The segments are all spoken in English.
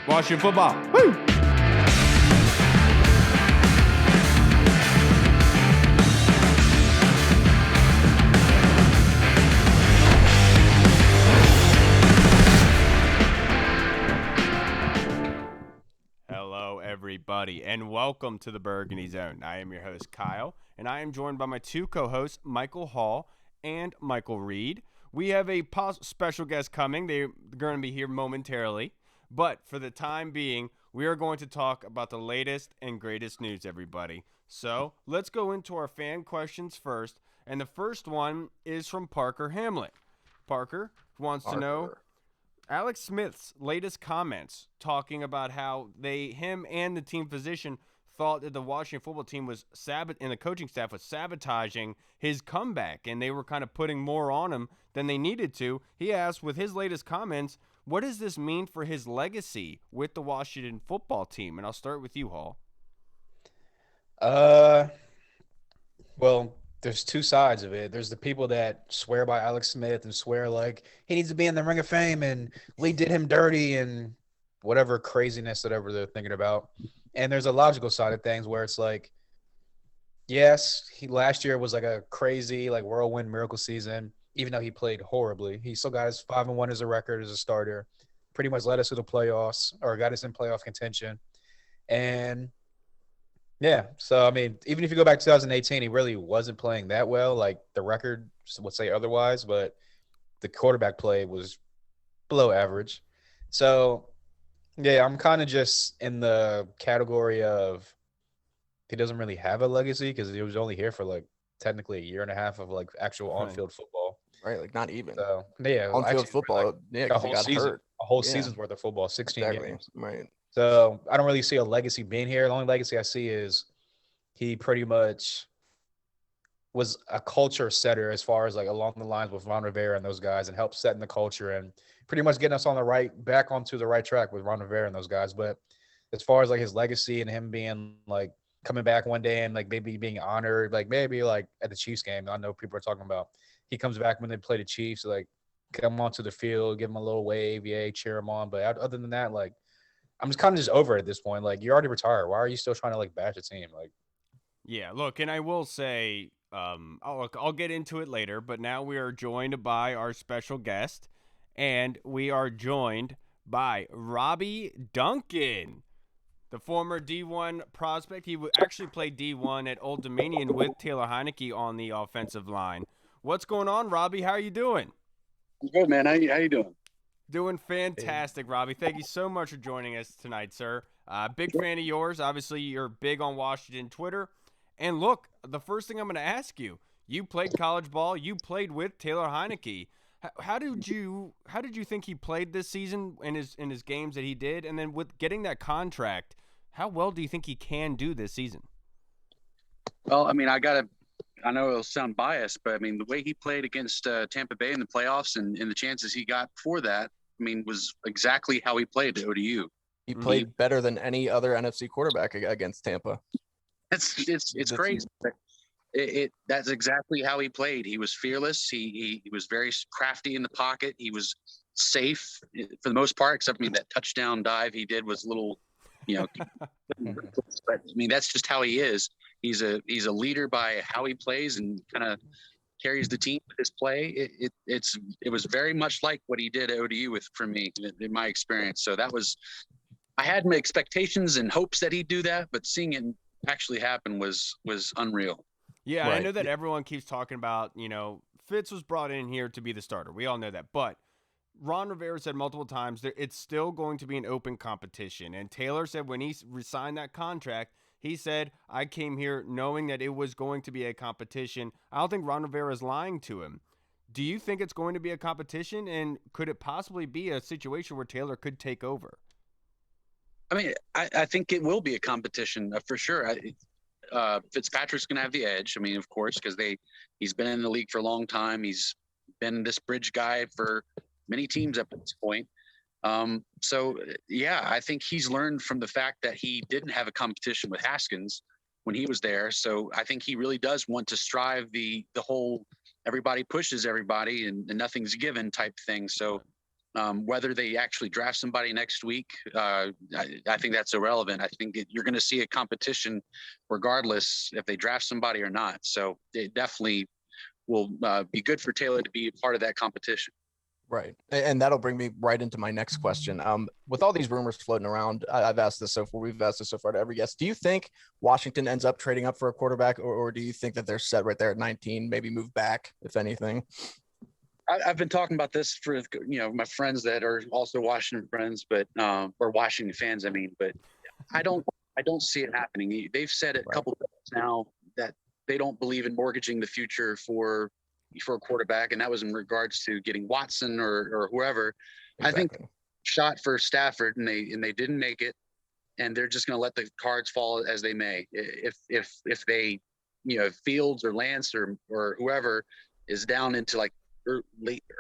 Washington football. Woo! Hello, everybody, and welcome to the Burgundy Zone. I am your host, Kyle, and I am joined by my two co-hosts, Michael Hall and Michael Reed. We have a special guest coming. They're going to be here momentarily, but for the time being, we are going to talk about the latest and greatest news, everybody. So let's go into our fan questions first, and the first one is from Parker Hamlet. Parker wants to know Alex Smith's latest comments talking about how him and the team physician thought that the Washington football team was and the coaching staff was sabotaging his comeback, and they were kind of putting more on him than they needed to. He asked, with his latest comments, what does this mean for his legacy with the Washington football team? And I'll start with you, Hall. Well, there's two sides of it. There's the people that swear by Alex Smith and swear like he needs to be in the Ring of Fame and Lee did him dirty and whatever craziness whatever they're thinking about. And there's a logical side of things where it's like, yes, last year was like a crazy like whirlwind miracle season. Even though he played horribly, he still got his 5-1 as a record as a starter. Pretty much led us to the playoffs or got us in playoff contention. And yeah, so I mean, even if you go back to 2018, he really wasn't playing that well. Like the record would say otherwise, but the quarterback play was below average. So yeah, I'm kind of just in the category of he doesn't really have a legacy because he was only here for like technically a year and a half of like actual on-field football. Right, like not even. So yeah, on-field football. Like, yeah, because he got hurt. A whole season's worth of football, 16 games. Right. So I don't really see a legacy being here. The only legacy I see is he pretty much was a culture setter as far as like along the lines with Ron Rivera and those guys, and helped setting the culture and pretty much getting us on back onto the right track with Ron Rivera and those guys. But as far as like his legacy and him being like coming back one day and like maybe being honored, like maybe like at the Chiefs game, I know people are talking about he comes back when they play the Chiefs, like come onto the field, give him a little wave, yay, cheer him on. But other than that, like I'm just kind of just over it at this point. Like you're already retired. Why are you still trying to like bash a team? Like, yeah, look, and I will say, I'll get into it later, but now we are joined by our special guest, and we are joined by Robbie Duncan, the former D1 prospect. He actually played D1 at Old Dominion with Taylor Heinicke on the offensive line. What's going on, Robbie? How are you doing? I'm good, man. How you doing? Doing fantastic, Robbie. Thank you so much for joining us tonight, sir. Big fan of yours. Obviously, you're big on Washington Twitter. And look, the first thing I'm going to ask you, you played college ball. You played with Taylor Heinicke. How did you think he played this season in his games that he did? And then with getting that contract, how well do you think he can do this season? Well, I mean, I know it'll sound biased, but I mean, the way he played against Tampa Bay in the playoffs and the chances he got for that, I mean, was exactly how he played at ODU. He played better than any other NFC quarterback against Tampa. It's crazy. That's exactly how he played. He was fearless. He was very crafty in the pocket. He was safe for the most part, except that touchdown dive he did was a little, but I mean, that's just how he is. He's a leader by how he plays and kind of carries the team with his play. It was very much like what he did at ODU for me in my experience. So I had my expectations and hopes that he'd do that, but seeing it actually happen was unreal. Yeah, right. I know that everyone keeps talking about, Fitz was brought in here to be the starter. We all know that. But Ron Rivera said multiple times that it's still going to be an open competition. And Taylor said when he signed that contract, he said, I came here knowing that it was going to be a competition. I don't think Ron Rivera is lying to him. Do you think it's going to be a competition? And could it possibly be a situation where Taylor could take over? I mean, I think it will be a competition for sure. Fitzpatrick's going to have the edge. I mean, of course, because he's been in the league for a long time. He's been this bridge guy for many teams up at this point. So yeah, I think he's learned from the fact that he didn't have a competition with Haskins when he was there. So I think he really does want to strive the whole everybody pushes everybody and nothing's given type thing. So Whether they actually draft somebody next week, I think that's irrelevant. I think you're going to see a competition regardless if they draft somebody or not. So it definitely will be good for Taylor to be a part of that competition. Right. And that'll bring me right into my next question. With all these rumors floating around, I've asked this so far, we've asked this so far to every guest. Do you think Washington ends up trading up for a quarterback, or do you think that they're set right there at 19, maybe move back, if anything? I've been talking about this for, my friends that are also Washington friends, but or Washington fans, I mean, but I don't see it happening. They've said it a couple of times now that they don't believe in mortgaging the future for a quarterback, and that was in regards to getting Watson or whoever. Exactly. I think shot for Stafford, and they didn't make it, and they're just going to let the cards fall as they may. If they, Fields or Lance or whoever is down into like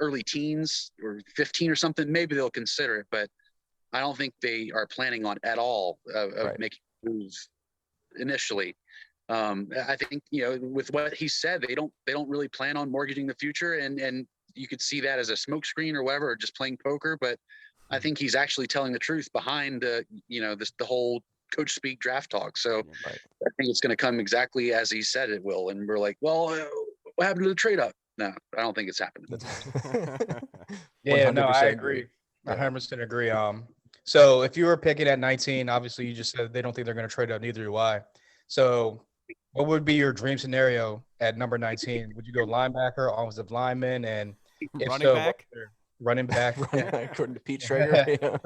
early teens or 15 or something, maybe they'll consider it, but I don't think they are planning on at all of making moves initially. I think, with what he said, they don't really plan on mortgaging the future, and you could see that as a smokescreen or whatever, or just playing poker. But I think he's actually telling the truth behind the whole coach speak draft talk. So I think it's going to come exactly as he said it will. And we're like, well, what happened to the trade up? No, I don't think it's happening. Yeah, no, I agree. I 100% agree. So if you were picking at 19, obviously you just said they don't think they're going to trade up. Neither do I. So what would be your dream scenario at number 19? Would you go linebacker, offensive lineman, and if running back? Running back, according to Pete Traeger.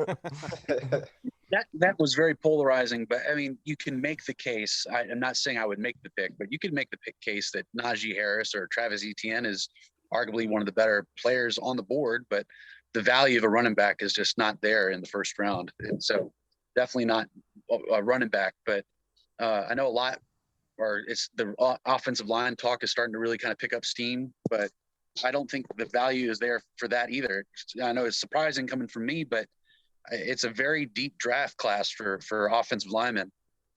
That was very polarizing, but I mean, you can make the case. I'm not saying I would make the pick, but you could make the case that Najee Harris or Travis Etienne is arguably one of the better players on the board, but the value of a running back is just not there in the first round. And so definitely not a running back, but I know a lot, or it's the offensive line talk is starting to really kind of pick up steam, but I don't think the value is there for that either. I know it's surprising coming from me, but it's a very deep draft class for offensive linemen.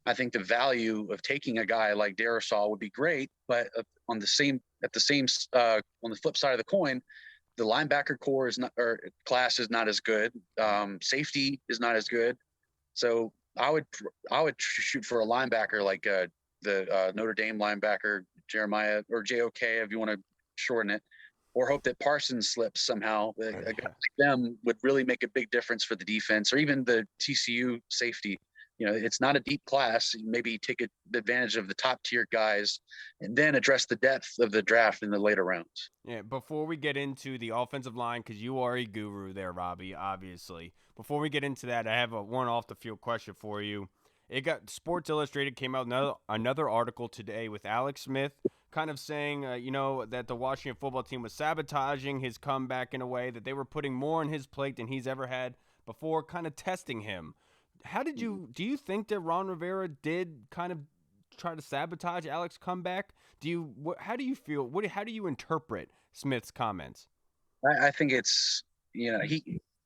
I think the value of taking a guy like Darisaw would be great, but on the flip side of the coin, the linebacker class is not as good. Safety is not as good. So I would shoot for a linebacker like the Notre Dame linebacker Jeremiah, or JOK if you want to shorten it, or hope that Parsons slips somehow. A guy like them would really make a big difference for the defense, or even the TCU safety. It's not a deep class. Maybe take advantage of the top tier guys and then address the depth of the draft in the later rounds. Yeah, before we get into the offensive line, because you are a guru there, Robbie, obviously. Before we get into that, I have one off the field question for you. Sports Illustrated came out another article today with Alex Smith kind of saying, that the Washington football team was sabotaging his comeback in a way, that they were putting more on his plate than he's ever had before, kind of testing him. Do you think that Ron Rivera did kind of try to sabotage Alex's comeback? How do you feel? How do you interpret Smith's comments? I think it's,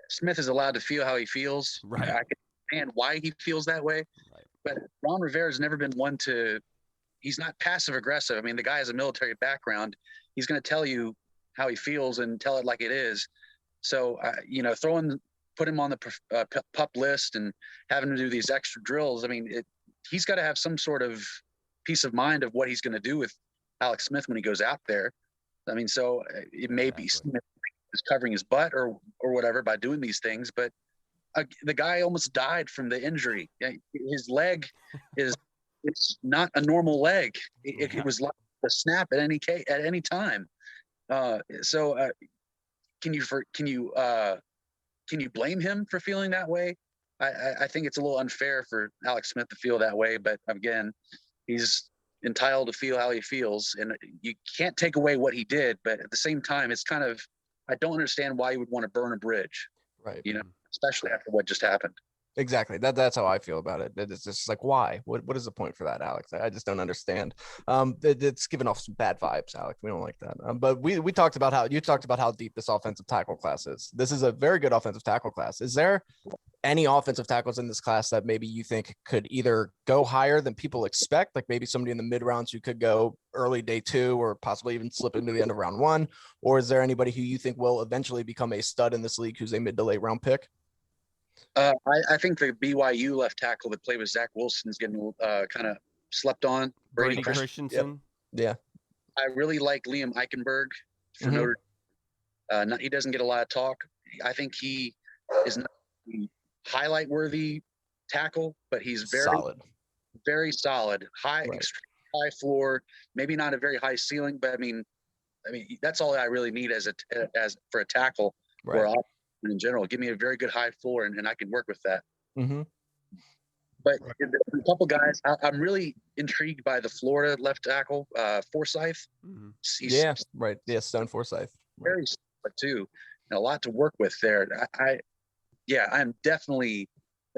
Smith is allowed to feel how he feels. Right. I can understand why he feels that way. Right. But Ron Rivera's never been one he's not passive aggressive. I mean, the guy has a military background. He's going to tell you how he feels and tell it like it is. So, put him on the pup list and having him do these extra drills. I mean, he's got to have some sort of peace of mind of what he's going to do with Alex Smith when he goes out there. I mean, so it may be Smith is covering his butt or whatever by doing these things, but the guy almost died from the injury. His leg it's not a normal leg. It was like a snap at any time. So can you blame him for feeling that way? I think it's a little unfair for Alex Smith to feel that way, but again, he's entitled to feel how he feels, and you can't take away what he did. But at the same time, it's kind of, I don't understand why you would want to burn a bridge, right? Especially after what just happened. Exactly. That's how I feel about it. It's just like, why? What is the point for that, Alex? I just don't understand. It's giving off some bad vibes, Alex. We don't like that. But we talked about how deep this offensive tackle class is. This is a very good offensive tackle class. Is there any offensive tackles in this class that maybe you think could either go higher than people expect, like maybe somebody in the mid rounds who could go early day 2 or possibly even slip into the end of round 1? Or is there anybody who you think will eventually become a stud in this league who's a mid to late round pick? I think the BYU left tackle that played with Zach Wilson is getting kind of slept on. Brady Christensen. Yep. Yeah. I really like Liam Eichenberg for Notre Dame. He doesn't get a lot of talk. I think he is not a highlight worthy tackle, but he's very solid, extreme high floor, maybe not a very high ceiling, but I mean that's all I really need as for a tackle or in general. Give me a very good high floor and I can work with that. But a couple guys, I'm really intrigued by the Florida left tackle, Forsyth. Stone Forsyth. Very solid too, and a lot to work with there. I'm definitely.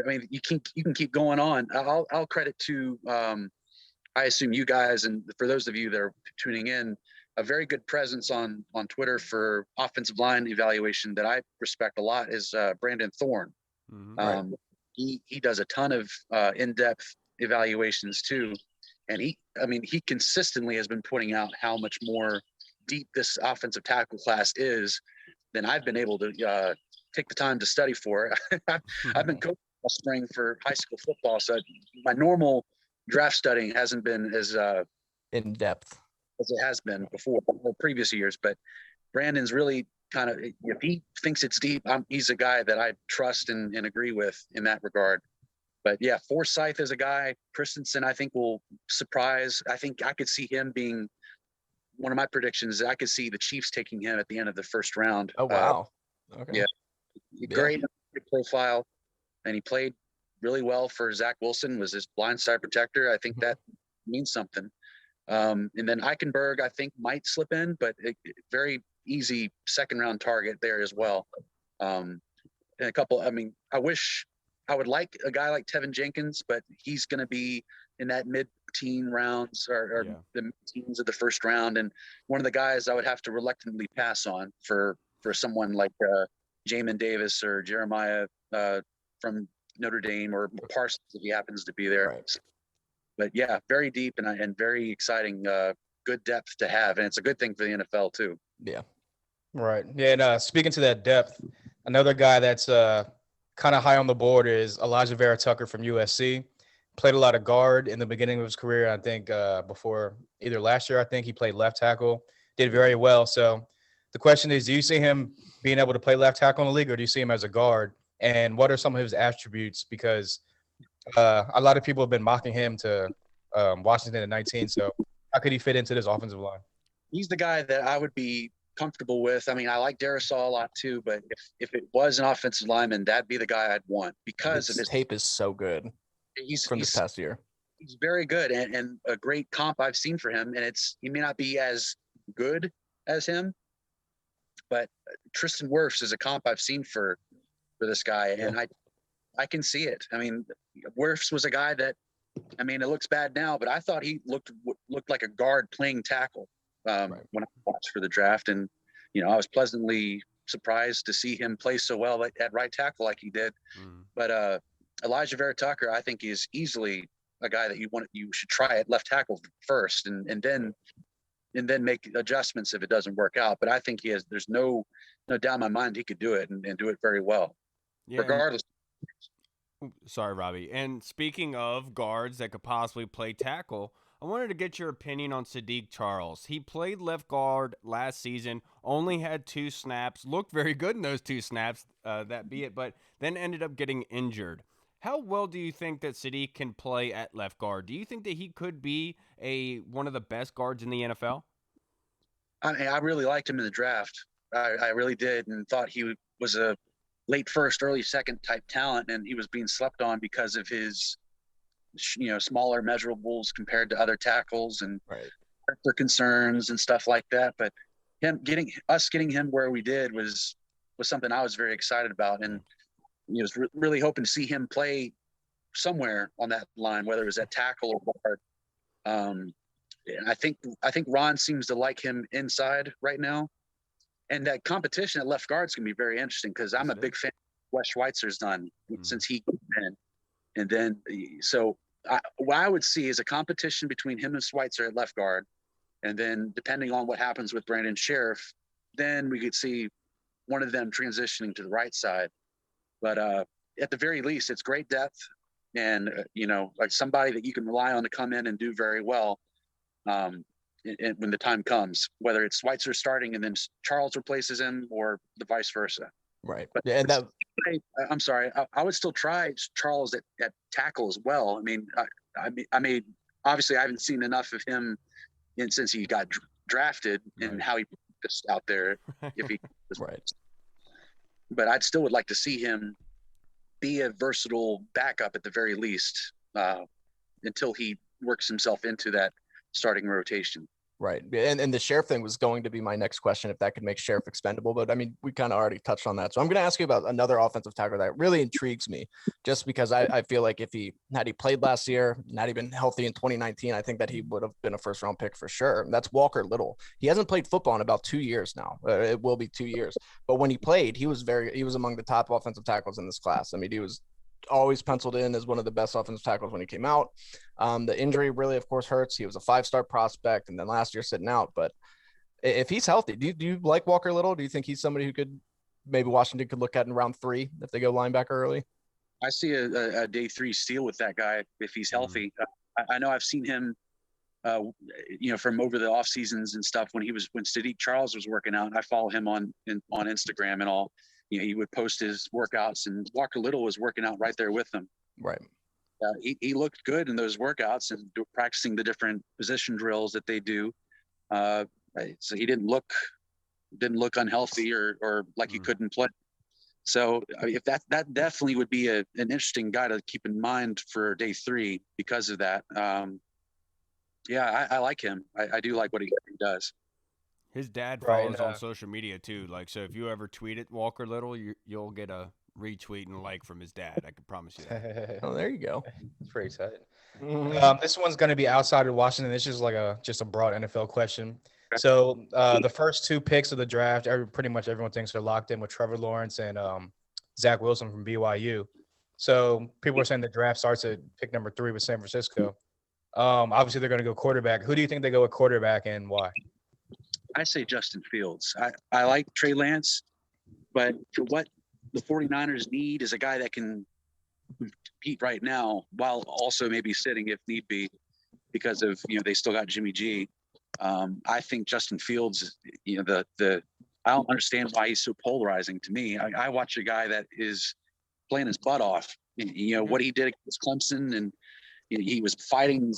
I mean, you can keep going on. I'll credit to, I assume you guys, and for those of you that are tuning in, a very good presence on Twitter for offensive line evaluation that I respect a lot is Brandon Thorne. He does a ton of in-depth evaluations too, and he consistently has been pointing out how much more deep this offensive tackle class is than I've been able to take the time to study for. I've been coaching all spring for high school football, so my normal draft studying hasn't been as in depth as it has been before or previous years. But Brandon's really kind of, if he thinks it's deep, he's a guy that I trust and agree with in that regard. But yeah, Forsyth is a guy. Christensen, I think, will surprise. I think I could see him being one of my predictions. I could see the Chiefs taking him at the end of the first round. Oh, wow. Okay. Yeah. Great profile. And he played really well for Zach Wilson, was his blindside protector. I think that means something. And then Eichenberg, I think, might slip in, but very easy second round target there as well. And a couple, I wish I would like a guy like Tevin Jenkins, but he's going to be in that mid-teen rounds or the mid-teens of the first round. And one of the guys I would have to reluctantly pass on for someone like Jamin Davis or Jeremiah from Notre Dame or Parsons if he happens to be there. Right. But yeah, very deep and very exciting, good depth to have. And it's a good thing for the NFL too. Yeah. Right. Yeah. And speaking to that depth, another guy that's kind of high on the board is Elijah Vera Tucker from USC. Played a lot of guard in the beginning of his career. I think before either last year, I think he played left tackle, did very well. So the question is, do you see him being able to play left tackle in the league, or do you see him as a guard? And what are some of his attributes? Because a lot of people have been mocking him to Washington at 19. So how could he fit into this offensive line? He's the guy that I would be comfortable with. I mean, I like Darisaw a lot too, but if it was an offensive lineman, that'd be the guy I'd want because his tape is so good. He's this past year. He's very good and a great comp I've seen for him. And he may not be as good as him, but Tristan Wirfs is a comp I've seen for this guy. Yeah. And I can see it. I mean, Wirfs was a guy that, it looks bad now, but I thought he looked like a guard playing tackle when I watched for the draft. And, I was pleasantly surprised to see him play so well at right tackle like he did. But Elijah Vera Tucker, I think, is easily a guy that you should try at left tackle first and then make adjustments if it doesn't work out. But I think there's no doubt in my mind he could do it and do it very well. Yeah, regardless. Sorry, Robbie. And speaking of guards that could possibly play tackle, I wanted to get your opinion on Sadiq Charles. He played left guard last season, only had 2 snaps, looked very good in those 2 snaps, that be it, but then ended up getting injured. How well do you think that Sadiq can play at left guard? Do you think that he could be one of the best guards in the NFL? I really liked him in the draft. I really did, and thought he was a late first, early second type talent, and he was being slept on because of his, smaller measurables compared to other tackles and character concerns and stuff like that. But getting him where we did was something I was very excited about, and was really hoping to see him play somewhere on that line, whether it was at tackle or guard. And I think Ron seems to like him inside right now. And that competition at left guard is going to be very interesting because I'm a big fan Wes Schweitzer's done since he came in. And then, so what I would see is a competition between him and Schweitzer at left guard. And then depending on what happens with Brandon Sheriff, then we could see one of them transitioning to the right side. But at the very least, it's great depth and, like somebody that you can rely on to come in and do very well and when the time comes, whether it's Schweitzer starting and then Charles replaces him or the vice versa. Right. But And that, I'm sorry, I would still try Charles at tackle as well. I mean, obviously I haven't seen enough of him since he got drafted and how he just out there. If he was, right. But I'd still would like to see him be a versatile backup at the very least until he works himself into that starting rotation. Right. And the Sheriff thing was going to be my next question, if that could make Sheriff expendable. But I mean, we kind of already touched on that. So I'm going to ask you about another offensive tackle that really intrigues me, just because I feel like if he played last year, not even healthy in 2019, I think that he would have been a first round pick for sure. And that's Walker Little. He hasn't played football in about 2 years now. It will be 2 years. But when he played, he was among the top offensive tackles in this class. I mean, he was always penciled in as one of the best offensive tackles when he came out. The injury really, of course, hurts. He was a 5-star prospect, and then last year sitting out. But if he's healthy, do you like Walker Little? Do you think he's somebody who could maybe Washington could look at in round 3 if they go linebacker early? I see a day 3 steal with that guy if he's healthy. I know I've seen him, from over the off seasons and stuff when Sadiq Charles was working out. I follow him on Instagram and all. He would post his workouts, and Walker Little was working out right there with him. Right. He looked good in those workouts and practicing the different position drills that they do. So he didn't look unhealthy or like he couldn't play. So if that definitely would be an interesting guy to keep in mind for day 3 because of that. I like him. I do like what he does. His dad follows on social media too. Like, so if you ever tweet at Walker Little, you'll get a retweet and a like from his dad. I can promise you that. Oh, there you go. It's pretty exciting. This one's going to be outside of Washington. This is like just a broad NFL question. So the first 2 picks of the draft, pretty much everyone thinks they're locked in with Trevor Lawrence and Zach Wilson from BYU. So people are saying the draft starts at pick number 3 with San Francisco. Obviously, they're going to go quarterback. Who do you think they go with quarterback and why? I say Justin Fields. I like Trey Lance, but for what the 49ers need is a guy that can compete right now while also maybe sitting if need be because of, they still got Jimmy G. I think Justin Fields, I don't understand why he's so polarizing to me. I watch a guy that is playing his butt off. What he did against Clemson, and he was fighting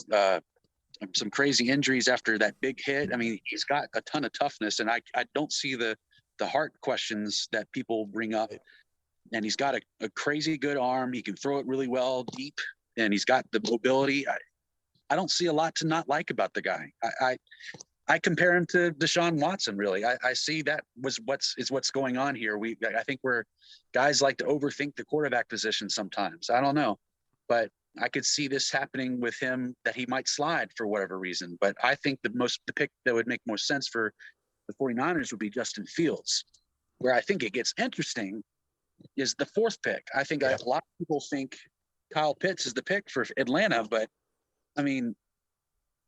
some crazy injuries after that big hit. I mean, he's got a ton of toughness, and I don't see the heart questions that people bring up. And he's got a crazy good arm. He can throw it really well deep, and he's got the mobility. I don't see a lot to not like about the guy. I compare him to Deshaun Watson, really. I see that is what's going on here. I think guys like to overthink the quarterback position sometimes. I don't know, but I could see this happening with him, that he might slide for whatever reason. But I think the pick that would make more sense for the 49ers would be Justin Fields. Where I think it gets interesting is the 4th pick. I think a lot of people think Kyle Pitts is the pick for Atlanta, but I mean,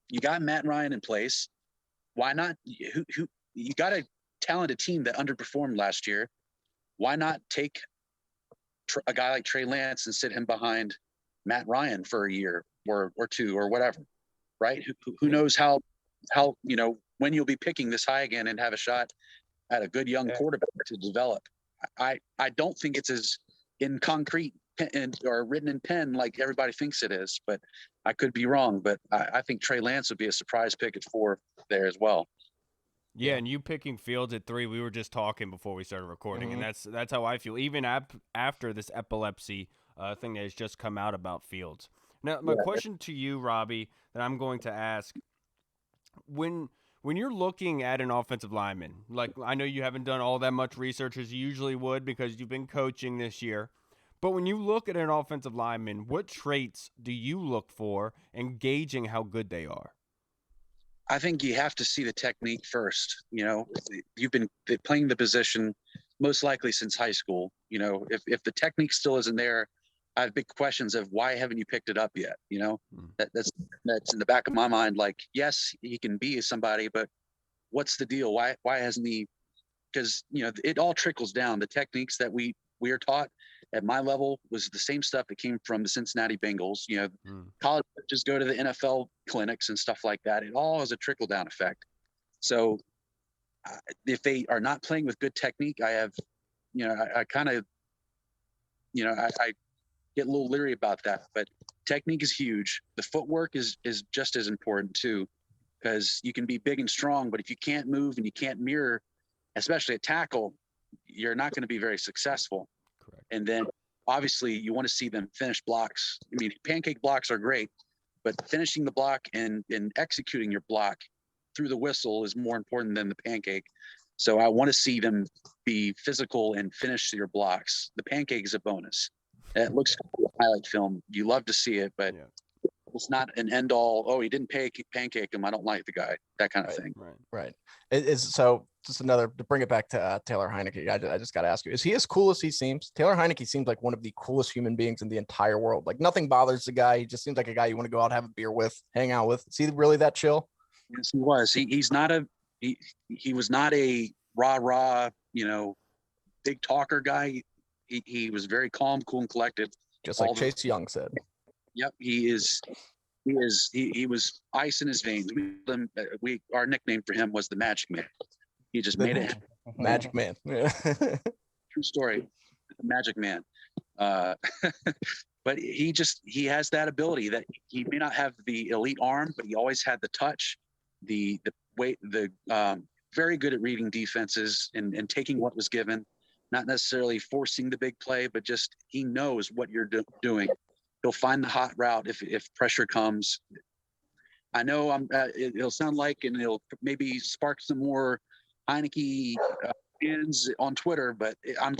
you got Matt Ryan in place. Why not? You got a talented team that underperformed last year. Why not take a guy like Trey Lance and sit him behind Matt Ryan for a year or 2 or whatever, right? Who knows how when you'll be picking this high again and have a shot at a good young quarterback to develop. I don't think it's as in concrete or written in pen like everybody thinks it is, but I could be wrong. But I think Trey Lance would be a surprise pick at 4 there as well. Yeah, and you picking Fields at 3, we were just talking before we started recording, and that's how I feel. Even after this epilepsy thing that has just come out about Fields. Now, my question to you, Robbie, that I'm going to ask, when you're looking at an offensive lineman, like I know you haven't done all that much research as you usually would because you've been coaching this year, but when you look at an offensive lineman, what traits do you look for in gauging how good they are? I think you have to see the technique first. You've been playing the position most likely since high school. You know, if the technique still isn't there, I have big questions of why haven't you picked it up yet? You know, that's in the back of my mind. Like, yes, he can be somebody, but what's the deal? Why hasn't he? Because, you know, it all trickles down. The techniques that we are taught at my level was the same stuff that came from the Cincinnati Bengals. You know, college just go to the NFL clinics and stuff like that. It all has a trickle down effect. So if they are not playing with good technique, I have, you know, I kind of, you know, I get a little leery about that. But technique is huge. The footwork is just as important too, because you can be big and strong, but if you can't move and you can't mirror, especially a tackle, you're not going to be very successful. Correct. And then obviously you want to see them finish blocks. I mean, pancake blocks are great, but finishing the block and executing your block through the whistle is more important than the pancake. So I want to see them be physical and finish your blocks. The pancake is a bonus. It looks cool in highlight film. You love to see it, but it's not an end all. Oh, he didn't pancake him, I don't like the guy. That kind of thing. Right. It is. So just another, to bring it back to Taylor Heinicke, I just got to ask you, is he as cool as he seems? Taylor Heinicke seems like one of the coolest human beings in the entire world. Like nothing bothers the guy. He just seems like a guy you want to go out, have a beer with, hang out with. Is he really that chill? Yes, he was. He's not he was not a rah, you know, big talker guy. He was very calm, cool, and collected. Just like Chase Young said. Yep, he was ice in his veins. Our nickname for him was the Magic Man. He just made it happen. Magic Man. Yeah. True story. Magic Man. But he has that ability that he may not have the elite arm, but he always had the touch, the weight, very good at reading defenses and taking what was given, not necessarily forcing the big play, but just he knows what you're doing. He'll find the hot route if pressure comes. I know it'll sound like, and it'll maybe spark some more Heinicke fans on Twitter, but I'm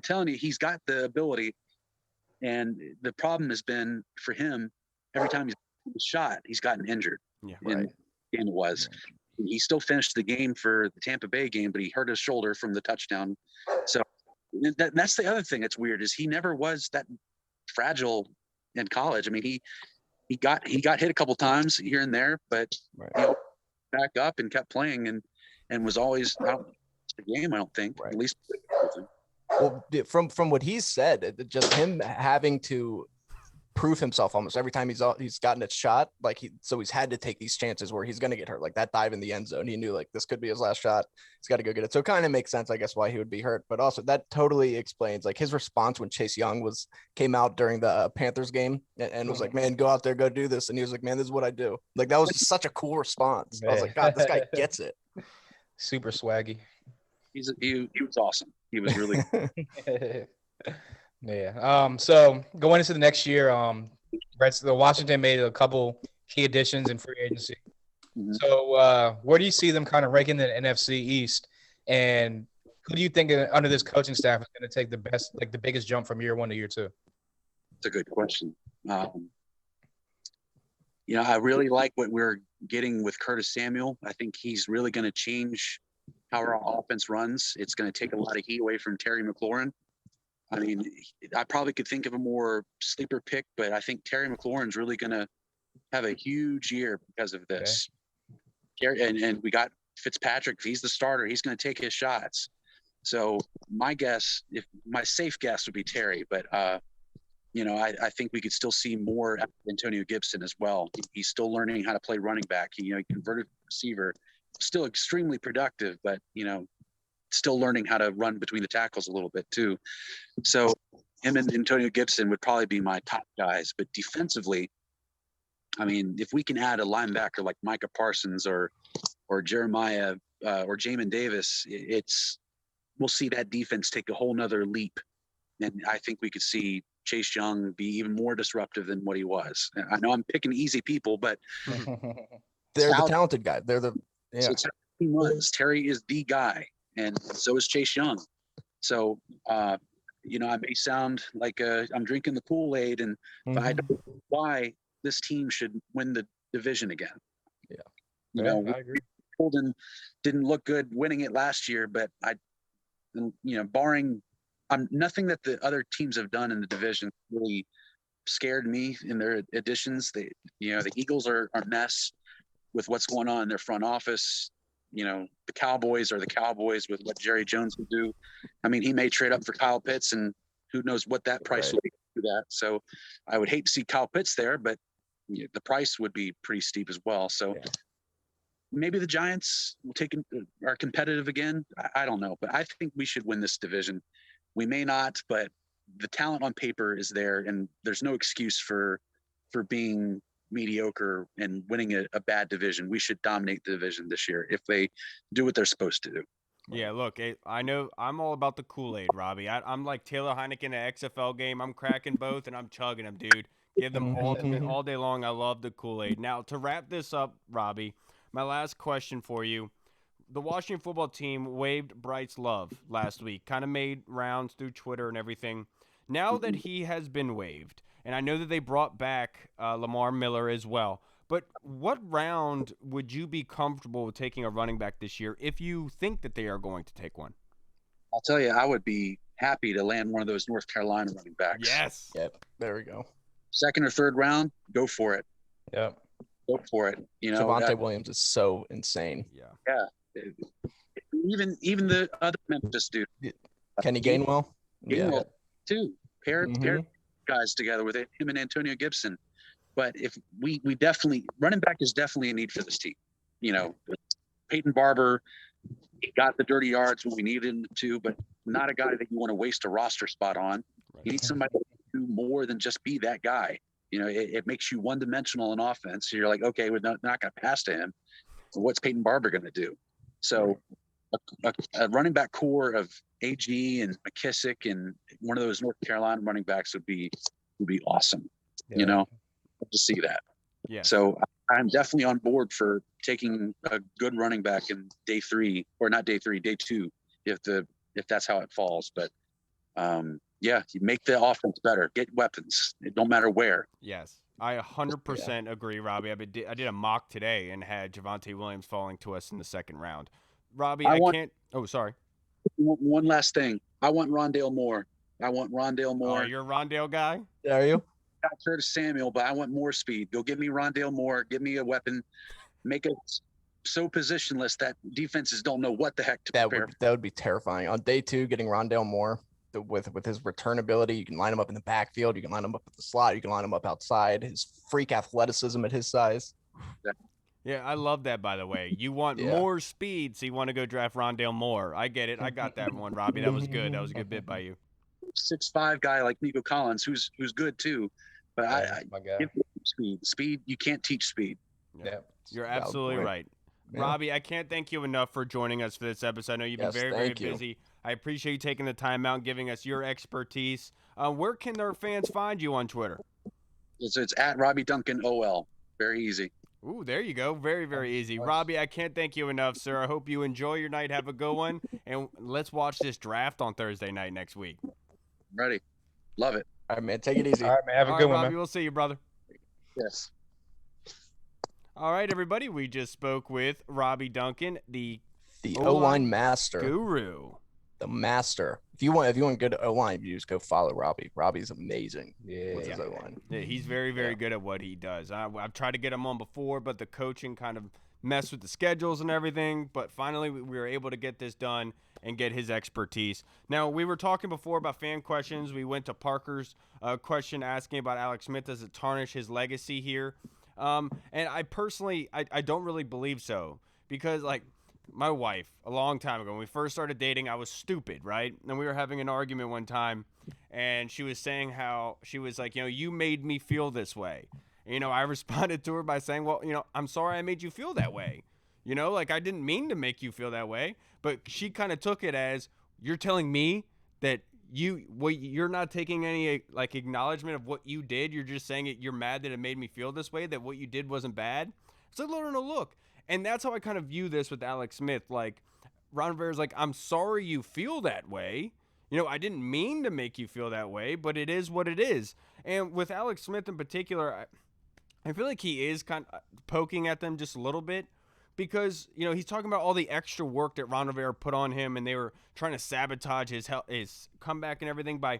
telling you, he's got the ability. And the problem has been for him, every time he's shot, he's gotten injured. Yeah, right. And it was. Right. He still finished the game for the Tampa Bay game, but he hurt his shoulder from the touchdown. So that's the other thing that's weird is he never was that fragile in college. I mean, he got hit a couple times here and there, but he back up and kept playing and was always out the game. I don't think at least. Well, from what he said, just him having to prove himself almost every time he's gotten a shot, like he's had to take these chances where he's going to get hurt, like that dive in the end zone. He knew like this could be his last shot. He's got to go get it. So it kind of makes sense, I guess, why he would be hurt. But also that totally explains like his response when Chase Young came out during the Panthers game and was like, "Man, go out there, go do this." And he was like, "Man, this is what I do." Like that was just such a cool response. I was like, God, this guy gets it. Super swaggy. He was awesome. He was really yeah. So going into the next year, the Washington made a couple key additions in free agency. Mm-hmm. So where do you see them kind of ranking the NFC East, and who do you think under this coaching staff is going to take the biggest jump from year 1 to year 2? That's a good question. I really like what we're getting with Curtis Samuel. I think he's really going to change how our offense runs. It's going to take a lot of heat away from Terry McLaurin. I mean, I probably could think of a more sleeper pick, but I think Terry McLaurin's really going to have a huge year because of this. Okay. And we got Fitzpatrick. If he's the starter, he's going to take his shots. So my safe guess would be Terry, but I think we could still see more Antonio Gibson as well. He's still learning how to play running back. He converted receiver, still extremely productive, but still learning how to run between the tackles a little bit too. So him and Antonio Gibson would probably be my top guys. But defensively, I mean, if we can add a linebacker like Micah Parsons or Jeremiah or Jamin Davis, we'll see that defense take a whole nother leap. And I think we could see Chase Young be even more disruptive than what he was. I know I'm picking easy people, but they're the talented guy. So he was. Terry is the guy, and so is Chase Young. So, I may sound like I'm drinking the Kool-Aid, but I don't know why this team should win the division again. Yeah, I agree. Holden didn't look good winning it last year, but and barring nothing that the other teams have done in the division really scared me in their additions. The Eagles are a mess with what's going on in their front office. The Cowboys are the Cowboys with what Jerry Jones would do. I mean, he may trade up for Kyle Pitts, and who knows what that price would be for that. So I would hate to see Kyle Pitts there, but the price would be pretty steep as well. So maybe the Giants are competitive again. I don't know, but I think we should win this division. We may not, but the talent on paper is there, and there's no excuse for being mediocre and winning a bad division. We should dominate the division this year if they do what they're supposed to do. Yeah, look, I know I'm all about the Kool-Aid, Robbie. I'm like Taylor Heinicke in an XFL game. I'm cracking both, and I'm chugging them, dude. Give them all day long. I love the Kool-Aid. Now, to wrap this up, Robbie, my last question for you. The Washington football team waived Bryce Love last week, kind of made rounds through Twitter and everything. Now that he has been waived, and I know that they brought back Lamar Miller as well, but what round would you be comfortable with taking a running back this year if you think that they are going to take one? I'll tell you, I would be happy to land one of those North Carolina running backs. Yes. Yep. There we go. Second or third round, go for it. Yep. Go for it. Javonte Williams is so insane. Yeah. Even the other Memphis dude. Kenny Gainwell? Gainwell too. Pair guys together with him and Antonio Gibson. But if we definitely running back is definitely a need for this team. Peyton Barber, he got the dirty yards when we needed him to, but not a guy that you want to waste a roster spot on. Right. You need somebody to do more than just be that guy. It makes you one-dimensional in offense. So you're like, okay, we're not going to pass to him. What's Peyton Barber going to do? So a running back core of AG and McKissick and one of those North Carolina running backs would be awesome. To see that. Yeah. So I'm definitely on board for taking a good running back in day 3, or not day 3, day 2, if that's how it falls. But you make the offense better, get weapons. It don't matter where. Yes. I 100% agree, Robbie. I did a mock today and had Javonte Williams falling to us in the second round. Robbie, I can't. Oh, sorry. One last thing. I want Rondale Moore. Oh, you're a Rondale guy? Are you? Got Curtis Samuel, but I want more speed. Go give me Rondale Moore. Give me a weapon. Make it so positionless that defenses don't know what the heck to prepare. That would be terrifying. On day 2, getting Rondale Moore with his return ability, you can line him up in the backfield. You can line him up at the slot. You can line him up outside. His freak athleticism at his size. Yeah, I love that, by the way. You want more speed, so you want to go draft Rondale Moore. I get it. I got that one, Robbie. That was good. That was a good bit by you. 6'5" guy like Nico Collins, who's good too, but I give him speed. You can't teach speed. Yeah, you're absolutely right. Yeah. Robbie, I can't thank you enough for joining us for this episode. I know you've been very busy. I appreciate you taking the time out and giving us your expertise. Where can their fans find you on Twitter? It's at Robbie Duncan OL. Very easy. Ooh, there you go. Very, very easy. Robbie, I can't thank you enough, sir. I hope you enjoy your night. Have a good one. And let's watch this draft on Thursday night next week. Ready. Love it. All right, man. Take it easy. All right, man. Have a good one, Robbie, man. We'll see you, brother. Yes. All right, everybody. We just spoke with Robbie Duncan, the O-line master. Guru. The master. If you want good O-line, you just go follow Robbie. Robbie's amazing with his O-line. Yeah, he's very, very good at what he does. I've tried to get him on before, but the coaching kind of messed with the schedules and everything. But finally, we were able to get this done and get his expertise. Now, we were talking before about fan questions. We went to Parker's question asking about Alex Smith. Does it tarnish his legacy here? And I personally, I don't really believe so, because my wife, a long time ago, when we first started dating, I was stupid, right? And we were having an argument one time, and she was saying how she was like, you made me feel this way. And, I responded to her by saying, well, I'm sorry I made you feel that way. I didn't mean to make you feel that way, but she kind of took it as, you're telling me that you're not taking any acknowledgement of what you did. You're just saying you're mad that it made me feel this way, that what you did wasn't bad. So let her know, look. And that's how I kind of view this with Alex Smith. Ron Rivera's I'm sorry you feel that way. I didn't mean to make you feel that way, but it is what it is. And with Alex Smith in particular, I feel like he is kind of poking at them just a little bit, because, he's talking about all the extra work that Ron Rivera put on him, and they were trying to sabotage his comeback and everything by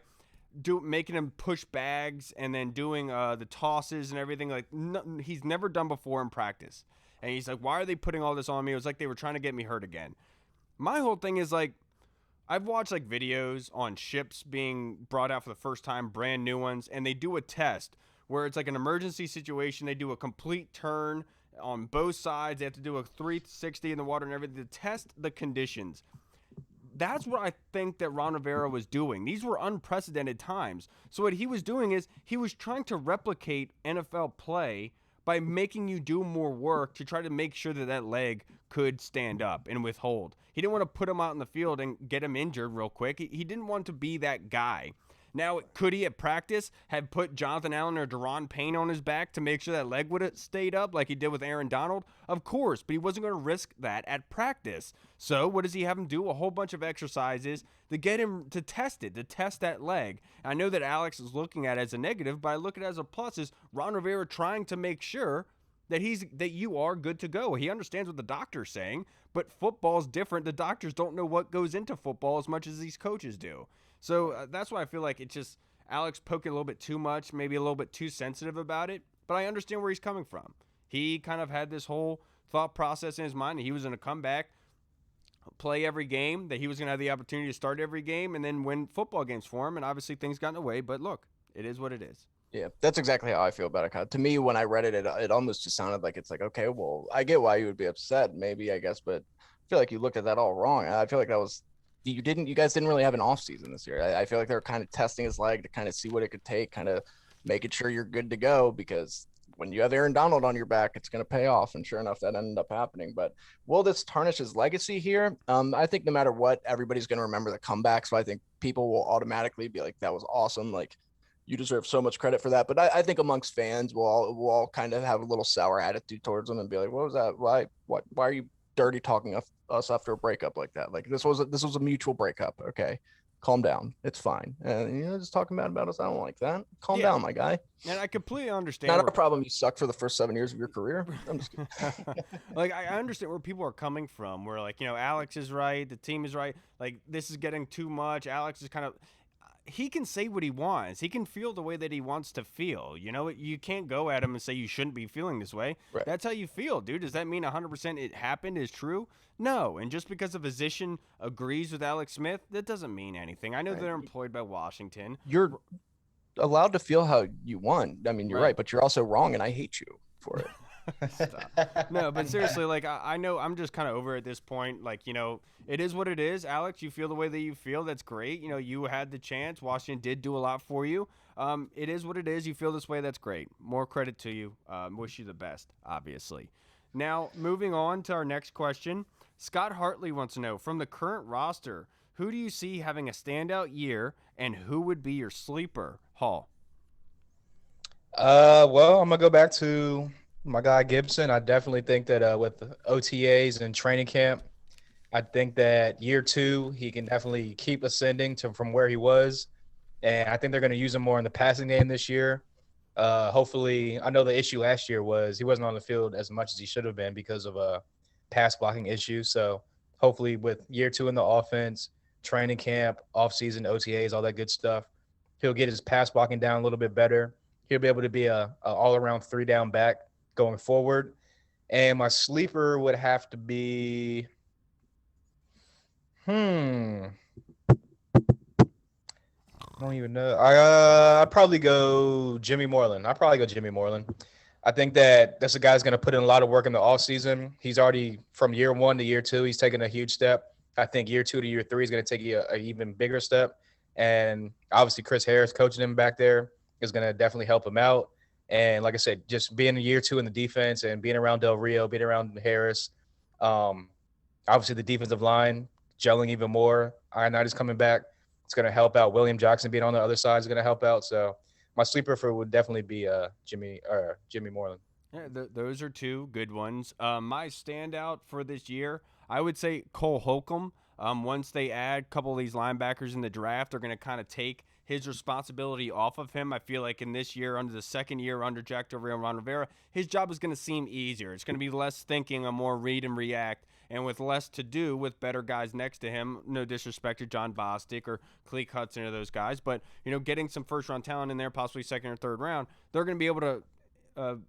making him push bags and then doing the tosses and everything like he's never done before in practice. And he's like, why are they putting all this on me? It was like they were trying to get me hurt again. My whole thing is like, I've watched like videos on ships being brought out for the first time, brand new ones, and they do a test where it's like an emergency situation. They do a complete turn on both sides. They have to do a 360 in the water and everything to test the conditions. That's what I think that Ron Rivera was doing. These were unprecedented times. So what he was doing is he was trying to replicate NFL play by making you do more work to try to make sure that that leg could stand up and withhold. He didn't want to put him out in the field and get him injured real quick. He didn't want to be that guy. Now, could he at practice have put Jonathan Allen or Daron Payne on his back to make sure that leg would have stayed up like he did with Aaron Donald? Of course, but he wasn't going to risk that at practice. So what does he have him do? A whole bunch of exercises to get him to test it, to test that leg. And I know that Alex is looking at it as a negative, but I look at it as a plus is Ron Rivera trying to make sure that you are good to go. He understands what the doctor's saying, but football's different. The doctors don't know what goes into football as much as these coaches do. So that's why I feel like it's just Alex poking a little bit too much, maybe a little bit too sensitive about it. But I understand where he's coming from. He kind of had this whole thought process in his mind that he was going to come back, play every game, that he was going to have the opportunity to start every game and then win football games for him. And obviously things got in the way. But look, it is what it is. Yeah, that's exactly how I feel about it. To me, when I read it, it almost just sounded like it's like, okay, well, I get why you would be upset, maybe, I guess, but I feel like you looked at that all wrong. I feel like you guys didn't really have an off season this year. I feel like they were kind of testing his leg to kind of see what it could take, kind of making sure you're good to go, because when you have Aaron Donald on your back, it's going to pay off. And sure enough, that ended up happening. But will this tarnish his legacy here? I think no matter what, everybody's going to remember the comeback. So I think people will automatically be like, that was awesome. Like, you deserve so much credit for that. But I think amongst fans, we'll all kind of have a little sour attitude towards him and be like, what was that? Why are you dirty talking us after a breakup like that? Like, this was a mutual breakup. Okay, calm down. It's fine. And just talking bad about us, I don't like that. Calm down, my guy. And I completely understand. Not a problem. You suck for the first 7 years of your career. I'm just kidding. Like, I understand where people are coming from. Where like, Alex is right, the team is right. Like, this is getting too much. Alex is kind of. He can say what he wants. He can feel the way that he wants to feel. You can't go at him and say you shouldn't be feeling this way. Right. That's how you feel, dude. Does that mean 100% it happened is true? No. And just because a physician agrees with Alex Smith, that doesn't mean anything. I know they're employed by Washington. You're allowed to feel how you want. I mean, you're right, but you're also wrong, and I hate you for it. Stop. No, but seriously, like I know I'm just kind of over at this point. Like, it is what it is. Alex, you feel the way that you feel. That's great. You had the chance. Washington did do a lot for you. It is what it is. You feel this way. That's great. More credit to you. Wish you the best, obviously. Now, moving on to our next question. Scott Hartley wants to know, from the current roster, who do you see having a standout year and who would be your sleeper? Hall. Well, I'm going to go back to my guy Gibson. I definitely think that with the OTAs and training camp, I think that year 2 he can definitely keep ascending from where he was, and I think they're going to use him more in the passing game this year. Hopefully, I know the issue last year was he wasn't on the field as much as he should have been because of a pass blocking issue. So hopefully, with year 2 in the offense, training camp, offseason, OTAs, all that good stuff, he'll get his pass blocking down a little bit better. He'll be able to be a all-around 3-down back going forward. And my sleeper would have to be I don't even know. I'd probably go Jimmy Moreland. I think that that's a guy who's going to put in a lot of work in the offseason. He's already, from year 1 to year 2, he's taken a huge step. I think year 2 to year 3 is going to take an even bigger step. And obviously Chris Harris coaching him back there is going to definitely help him out. And like I said, just being in year 2 in the defense and being around Del Rio, being around Harris, obviously the defensive line gelling even more. Ioannidis coming back, it's going to help out. William Jackson being on the other side is going to help out. So my sleeper for would definitely be Jimmy Moreland. Yeah, those are 2 good ones. My standout for this year, I would say Cole Holcomb. Once they add a couple of these linebackers in the draft, they're going to kind of take his responsibility off of him. I feel like in this year, under the second year under Jack Del Rio and Ron Rivera, his job is going to seem easier. It's going to be less thinking and more read and react, and with less to do with better guys next to him. No disrespect to John Bostic or Cleek Hudson or those guys, but getting some first-round talent in there, possibly second or third round, they're going to be able to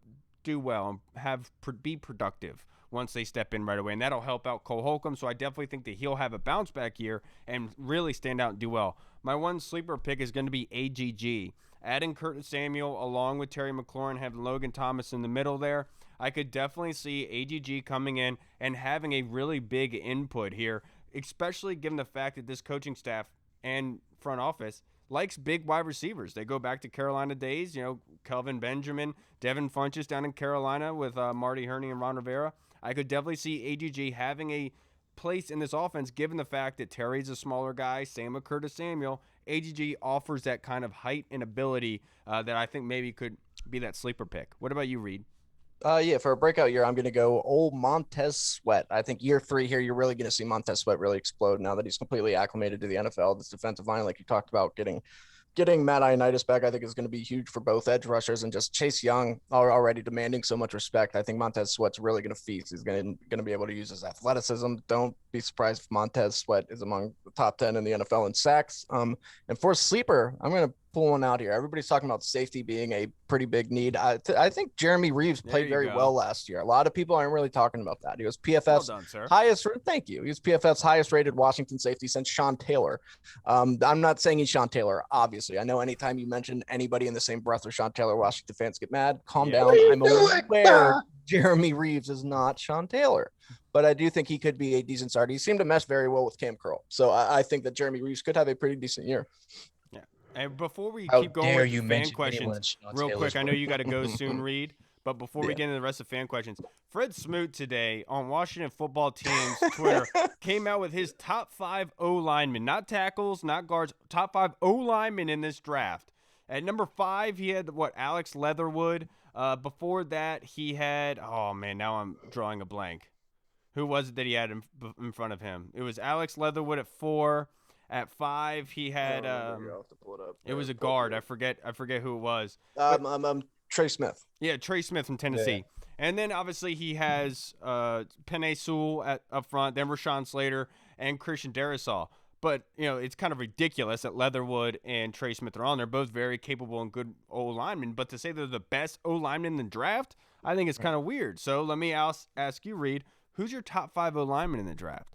do well and be productive once they step in right away, and that'll help out Cole Holcomb. So I definitely think that he'll have a bounce back year and really stand out and do well. My one sleeper pick is going to be AGG. Adding Curtis Samuel along with Terry McLaurin, having Logan Thomas in the middle there, I could definitely see AGG coming in and having a really big input here, especially given the fact that this coaching staff and front office likes big wide receivers. They go back to Carolina days, Kelvin Benjamin, Devin Funchess down in Carolina with Marty Herney and Ron Rivera. I could definitely see AGG having a place in this offense, given the fact that Terry's a smaller guy, same with Curtis Samuel. AGG offers that kind of height and ability that I think maybe could be that sleeper pick. What about you, Reed? Yeah, for a breakout year, I'm going to go old Montez Sweat. I think year 3 here, you're really going to see Montez Sweat really explode now that he's completely acclimated to the NFL. This defensive line, like you talked about, getting Matt Ioannidis back, I think is going to be huge for both edge rushers, and just Chase Young are already demanding so much respect. I think Montez Sweat's really going to feast. He's going to be able to use his athleticism. Don't be surprised if Montez Sweat is among the top 10 in the NFL in sacks. And for a sleeper, I'm going to pull one out here. Everybody's talking about safety being a pretty big need. I think Jeremy Reeves played very well last year. A lot of people aren't really talking about that. He was PFF's highest. Thank you. He was PFF's highest rated Washington safety since Sean Taylor. I'm not saying he's Sean Taylor. Obviously, I know anytime you mention anybody in the same breath with Sean Taylor, Washington fans get mad. Calm down. I'm aware Jeremy Reeves is not Sean Taylor, but I do think he could be a decent starter. He seemed to mesh very well with Cam Curl, so I think that Jeremy Reeves could have a pretty decent year. And before we keep going with the fan questions, real quick, I know you got to go soon, Reed, but before we get into the rest of fan questions, Fred Smoot today on Washington Football Team's Twitter came out with his top 5 O-linemen, not tackles, not guards, top 5 O-linemen in this draft. At number 5, he had, Alex Leatherwood. Before that, he had, now I'm drawing a blank. Who was it that he had in front of him? It was Alex Leatherwood at 4. At 5, he had it was a guard. I forget who it was. Trey Smith. Yeah, Trey Smith from Tennessee. Yeah. And then obviously he has Penei Sewell up front, then Rashawn Slater and Christian Darrisaw. But it's kind of ridiculous that Leatherwood and Trey Smith are on. They're both very capable and good O linemen, but to say they're the best O linemen in the draft, I think it's kind of weird. So let me ask you, Reed, who's your top 5 O linemen in the draft?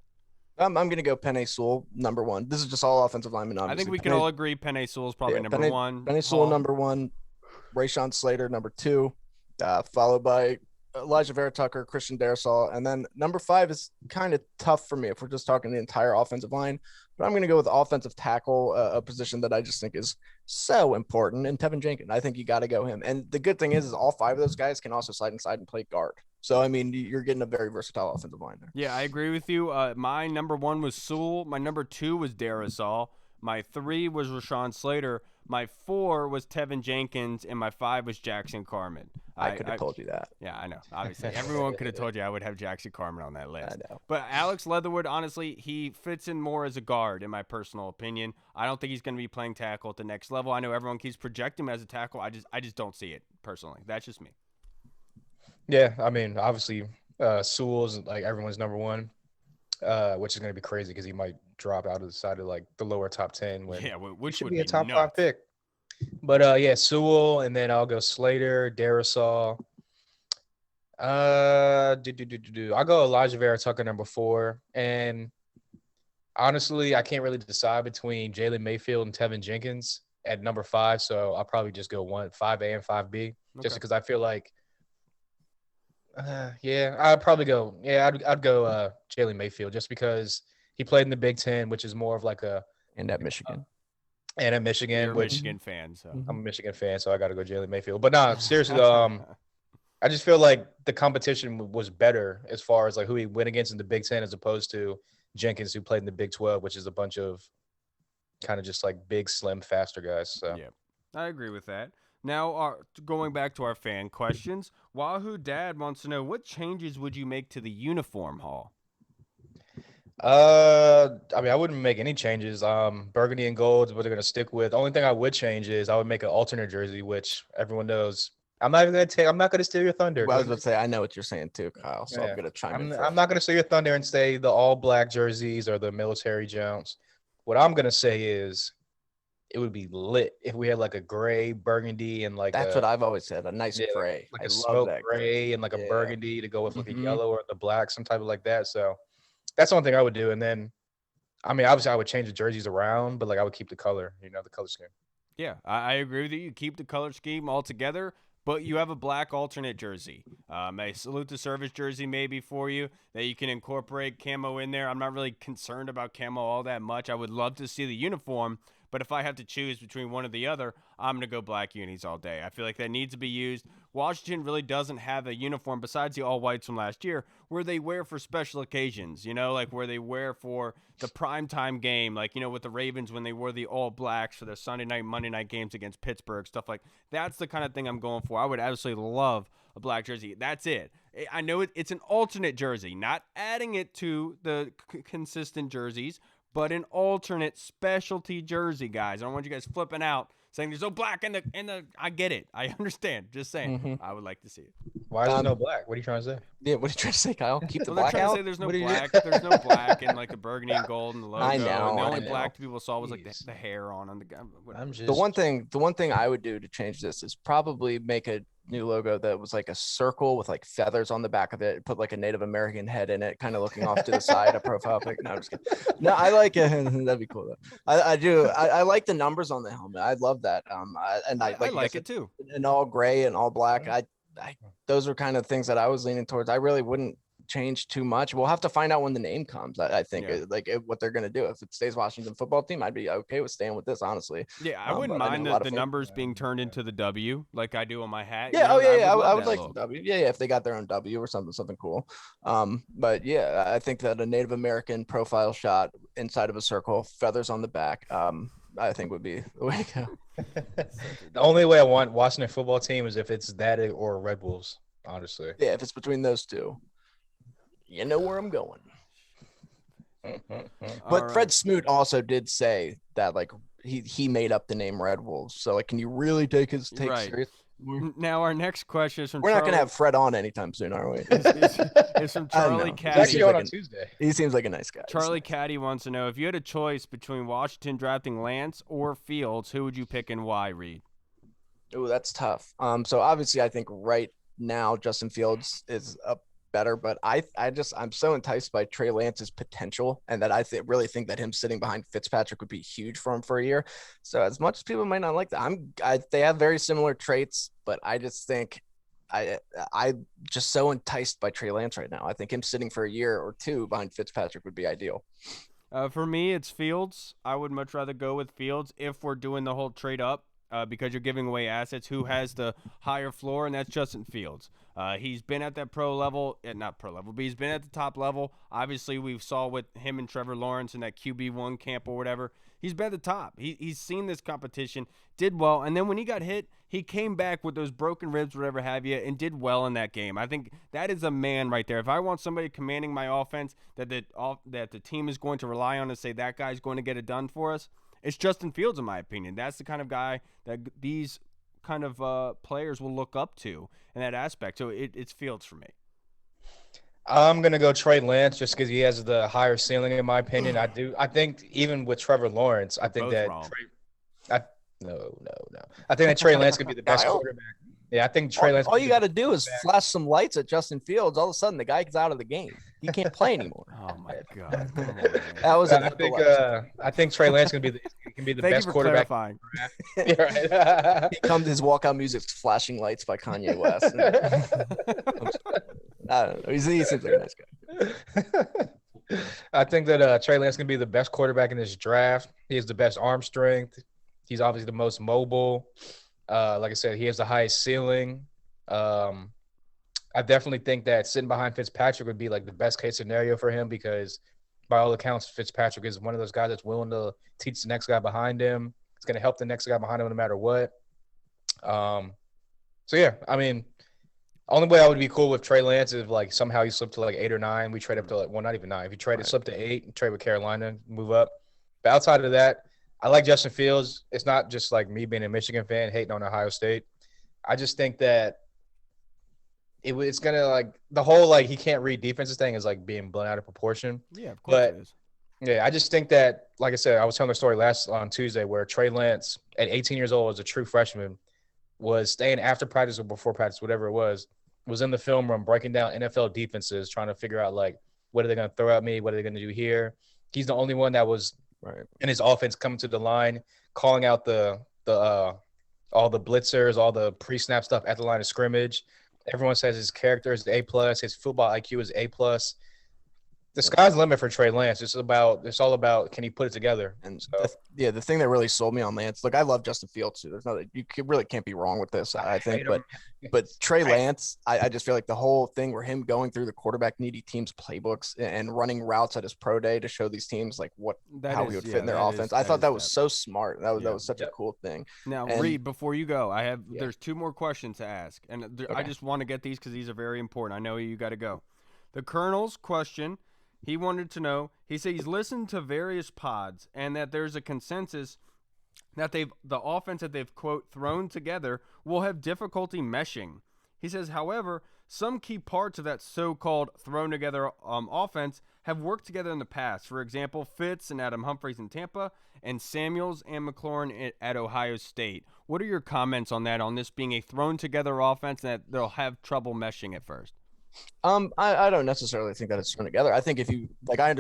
I'm going to go Penei Sewell, number 1. This is just all offensive linemen, obviously. I think we can all agree Penei Sewell is probably number 1. Penei Sewell, number 1. Rashawn Slater, number 2. Followed by Elijah Vera Tucker, Christian Darrisaw. And then number 5 is kind of tough for me if we're just talking the entire offensive line. But I'm going to go with offensive tackle, a position that I just think is so important. And Tevin Jenkins, I think you got to go him. And the good thing is all 5 of those guys can also slide inside and play guard. So, I mean, you're getting a very versatile offensive line there. Yeah, I agree with you. My number 1 was Sewell. My number 2 was Darrisaw. My 3 was Rashawn Slater. My 4 was Tevin Jenkins. And my 5 was Jackson Carman. I could have told you that. Yeah, I know. Obviously, everyone could have told you I would have Jackson Carman on that list. I know. But Alex Leatherwood, honestly, he fits in more as a guard, in my personal opinion. I don't think he's going to be playing tackle at the next level. I know everyone keeps projecting him as a tackle. I just don't see it, personally. That's just me. Yeah, I mean, obviously, Sewell's like everyone's number 1, which is going to be crazy because he might drop out of the side of like the lower top 10. Which should would be a top nuts. 5 pick. But Sewell, and then I'll go Slater, Darrisaw. I'll go Elijah Vera Tucker, number 4. And honestly, I can't really decide between Jalen Mayfield and Tevin Jenkins at number 5. So I'll probably just go 5A and 5B, just because I feel like. I'd probably go. Yeah, I'd go Jalen Mayfield just because he played in the Big Ten, which is more of like and at Michigan. And at Michigan, You're a Michigan fan, so I'm a Michigan fan, so I got to go Jalen Mayfield. But no, seriously, I just feel like the competition was better as far as like who he went against in the Big Ten as opposed to Jenkins, who played in the Big 12, which is a bunch of kind of just like big, slim, faster guys. So yeah, I agree with that. Now, going back to our fan questions, Wahoo Dad wants to know, what changes would you make to the uniform hall? I mean, I wouldn't make any changes. Burgundy and gold is what they're gonna stick with. The only thing I would change is I would make an alternate jersey, which everyone knows. I'm not gonna steal your thunder. Well, I was about to say, I know what you're saying too, Kyle. So Yeah. I'm gonna chime in. I'm not gonna steal your thunder and say the all black jerseys or the military jumps. What I'm gonna say is it would be lit if we had like a gray, burgundy, and like That's what I've always said. A nice yeah, gray. like I a love smoke that gray and like a Yeah. burgundy to go with like Mhm. a yellow or the black, some type of like that. So that's the only thing I would do. And then, I mean, obviously I would change the jerseys around, but like I would keep the color, the color scheme. Yeah, I agree with you. You keep the color scheme all together, but you have a black alternate jersey. A salute to service jersey maybe for you that you can incorporate camo in there. I'm not really concerned about camo all that much. I would love to see the uniform, but if I have to choose between one or the other, I'm going to go black unis all day. I feel like that needs to be used. Washington really doesn't have a uniform besides the all whites from last year where they wear for special occasions, like where they wear for the primetime game, like, with the Ravens when they wore the all blacks for their Sunday night, Monday night games against Pittsburgh, stuff like that's the kind of thing I'm going for. I would absolutely love a black jersey. That's it. I know it's an alternate jersey, not adding it to the consistent jerseys, but an alternate specialty jersey, guys. I don't want you guys flipping out saying there's no black in the. I get it. I understand. Just saying. Mhm. I would like to see it. Why is there no black? What are you trying to say? Yeah, what are you trying to say, Kyle? Keep the Well, they're black trying out. to say there's no What are you- black. There's no black in like the burgundy and gold and the logo. I know, And the I only know. black people saw was like Jeez. the hair on the guy. I'm just The one thing I would do to change this is probably make a new logo that was like a circle with like feathers on the back of it, put like a Native American head in it, kind of looking off to the side, a profile pic. No, I'm just kidding. No, I like it. That'd be cool though. I do. I like the numbers on the helmet. I love that. I like it too. in all gray and all black. Those are kind of things that I was leaning towards. I really wouldn't change too much. We'll have to find out when the name comes. I think what they're going to do. If it stays Washington football team, I'd be okay with staying with this, honestly. Yeah, I wouldn't but I mind know a lot the of numbers being turned into the W like I do on my hat. Yeah, I love would that like look. the W. Yeah, if they got their own W or something cool. But yeah, I think that a Native American profile shot inside of a circle, feathers on the back, I think would be the way to go. the only way I want Washington football team is if it's that or Red Bulls. Honestly, Yeah, if it's between those two, you know where I'm going. But All Fred right. Smoot also did say that like he made up the name Red Wolves. So like, can you really take his take Right. serious? Now our next question is from We're not gonna Charlie- have Fred on anytime soon, are we? is from I Charlie know. it's Caddy. actually on like Tuesday. He seems like a nice guy. Charlie Caddy wants to know if you had a choice between Washington drafting Lance or Fields, who would you pick and why, Reed? Oh, that's tough. So obviously, I think right now Justin Fields is up better, but I'm so enticed by Trey Lance's potential, and that I really think that him sitting behind Fitzpatrick would be huge for him for a year. So as much as people might not like that, they have very similar traits, but I just think I'm just so enticed by Trey Lance right now. I think him sitting for a year or two behind Fitzpatrick would be ideal. For me, it's Fields. I would much rather go with Fields if we're doing the whole trade up. Because you're giving away assets. Who has the higher floor, and that's Justin Fields. He's been at that pro level, not pro level, but he's been at the top level. Obviously, we saw with him and Trevor Lawrence in that QB1 camp or whatever. He's been at the top. He's seen this competition, did well, and then when he got hit, he came back with those broken ribs, whatever have you, and did well in that game. I think that is a man right there. If I want somebody commanding my offense that the team is going to rely on and say that guy's going to get it done for us, it's Justin Fields, in my opinion. That's the kind of guy that these kind of players will look up to in that aspect. So it's Fields for me. I'm gonna go Trey Lance just because he has the higher ceiling, in my opinion. I think even with Trevor Lawrence, I think both that wrong. no. I think that Trey Lance could be the best Kyle? quarterback. Yeah, I think Trey Lance. All you got to do is flash some lights at Justin Fields. All of a sudden, the guy gets out of the game. He can't play anymore. Oh my God! Come on, man. That was I think Trey Lance can be the Thank best you for quarterback. clarifying. Yeah, right. He comes, his walkout music's Flashing Lights by Kanye West. I don't know. He seems like a nice guy. I think that Trey Lance can be the best quarterback in this draft. He has the best arm strength. He's obviously the most mobile. Like I said, he has the highest ceiling. I definitely think that sitting behind Fitzpatrick would be like the best case scenario for him because by all accounts, Fitzpatrick is one of those guys that's willing to teach the next guy behind him. It's going to help the next guy behind him no matter what. So, yeah, I mean, Only way I would be cool with Trey Lance is if like somehow he slipped to like 8 or 9. We trade up to like, well, not even 9. If you trade it, slip to 8 and trade with Carolina, move up. But outside of that, I like Justin Fields. It's not just like me being a Michigan fan hating on Ohio State. I just think that it's gonna like the whole like he can't read defenses thing is like being blown out of proportion. Yeah, of course it is. Yeah, I just think that, like I said, I was telling the story on Tuesday where Trey Lance at 18 years old as a true freshman was staying after practice or before practice, whatever it was in the film room breaking down NFL defenses, trying to figure out like what are they going to throw at me, what are they going to do here. He's the only one that was in his offense coming to the line, calling out the all the blitzers, all the pre-snap stuff at the line of scrimmage. Everyone says his character is A+, his football IQ is A+. The sky's the limit for Trey Lance. It's all about can he put it together. And so, the thing that really sold me on Lance, look, I love Justin Fields too. There's really can't be wrong with this, I think. But Trey Lance, I just feel like the whole thing where him going through the quarterback needy teams playbooks and running routes at his pro day to show these teams like how he would fit in their offense. I thought that was so smart. That was such a cool thing. Now, Reed, before you go, there's 2 more questions to ask, and I just want to get these because these are very important. I know you got to go. The Colonel's question. He wanted to know, he said he's listened to various pods and that there's a consensus that the offense that they've, quote, thrown together will have difficulty meshing. He says, however, some key parts of that so-called thrown together offense have worked together in the past. For example, Fitz and Adam Humphries in Tampa and Samuels and McLaurin at Ohio State. What are your comments on that, on this being a thrown together offense and that they'll have trouble meshing at first? I don't necessarily think that it's thrown together. I think if you like, I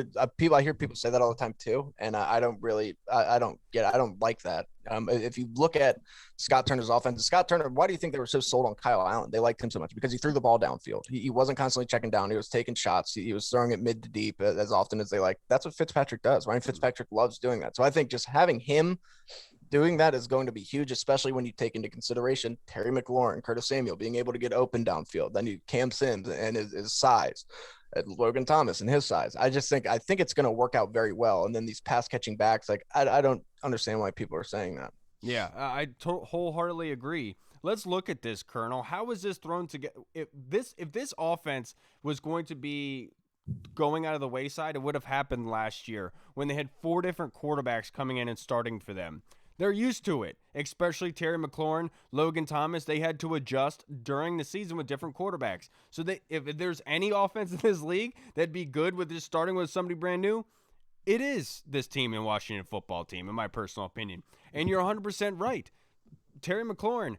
hear people say that all the time too, and I don't like that. If you look at Scott Turner's offense, Scott Turner, why do you think they were so sold on Kyle Allen? They liked him so much because he threw the ball downfield. He wasn't constantly checking down. He was taking shots. He was throwing it mid to deep as often as they like. That's what Fitzpatrick does. Ryan Fitzpatrick loves doing that. So I think just having him doing that is going to be huge, especially when you take into consideration Terry McLaurin, Curtis Samuel being able to get open downfield. Then you Cam Sims and his size, and Logan Thomas and his size. I think it's going to work out very well. And then these pass catching backs, like I don't understand why people are saying that. Yeah, I wholeheartedly agree. Let's look at this, Colonel. How was this thrown together? If this offense was going to be going out of the wayside, it would have happened last year when they had 4 different quarterbacks coming in and starting for them. They're used to it, especially Terry McLaurin, Logan Thomas. They had to adjust during the season with different quarterbacks. So if there's any offense in this league that'd be good with just starting with somebody brand new, it is this team in Washington football team, in my personal opinion. And you're 100% right. Terry McLaurin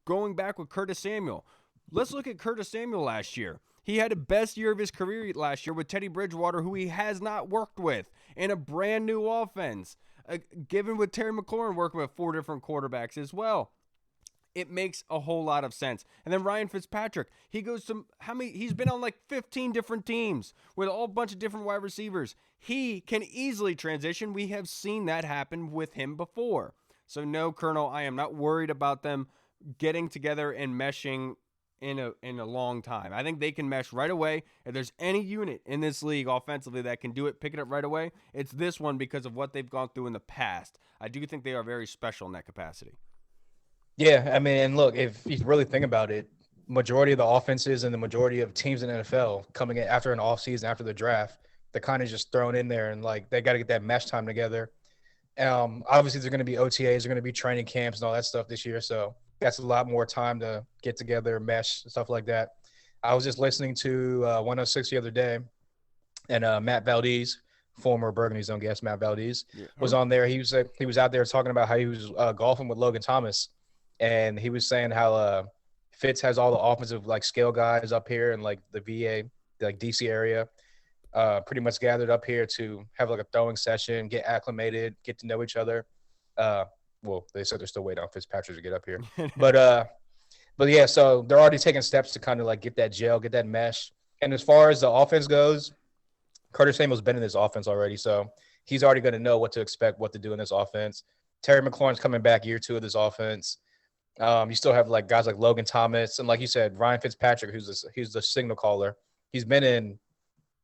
going back with Curtis Samuel. Let's look at Curtis Samuel last year. He had the best year of his career last year with Teddy Bridgewater, who he has not worked with, in a brand new offense. Given with Terry McLaurin working with 4 different quarterbacks as well. It makes a whole lot of sense. And then Ryan Fitzpatrick, he goes to he's been on like 15 different teams with a whole bunch of different wide receivers. He can easily transition. We have seen that happen with him before. So no, Colonel, I am not worried about them getting together and meshing in a long time. I think they can mesh right away. If there's any unit in this league offensively that can do it, pick it up right away, it's this one because of what they've gone through in the past. I do think they are very special in that capacity. Yeah, I mean, and look, if you really think about it, majority of the offenses and the majority of teams in the NFL coming in after an offseason, after the draft, they're kind of just thrown in there and like they got to get that mesh time together. Obviously, there's going to be OTAs, there's going to be training camps and all that stuff this year, so that's a lot more time to get together, mesh, and stuff like that. I was just listening to 106 the other day, and Matt Valdez, former Burgundy Zone guest, Matt Valdez, was on there. He was out there talking about how he was golfing with Logan Thomas, and he was saying how Fitz has all the offensive like scale guys up here in like the VA, like DC area, pretty much gathered up here to have like a throwing session, get acclimated, get to know each other. Well, they said they're still waiting on Fitzpatrick to get up here. But yeah, so they're already taking steps to kind of like get that gel, get that mesh. And as far as the offense goes, Curtis Samuel's been in this offense already, so he's already going to know what to expect, what to do in this offense. Terry McLaurin's coming back year 2 of this offense. You still have like guys like Logan Thomas and like you said, Ryan Fitzpatrick, who's the signal caller. He's been in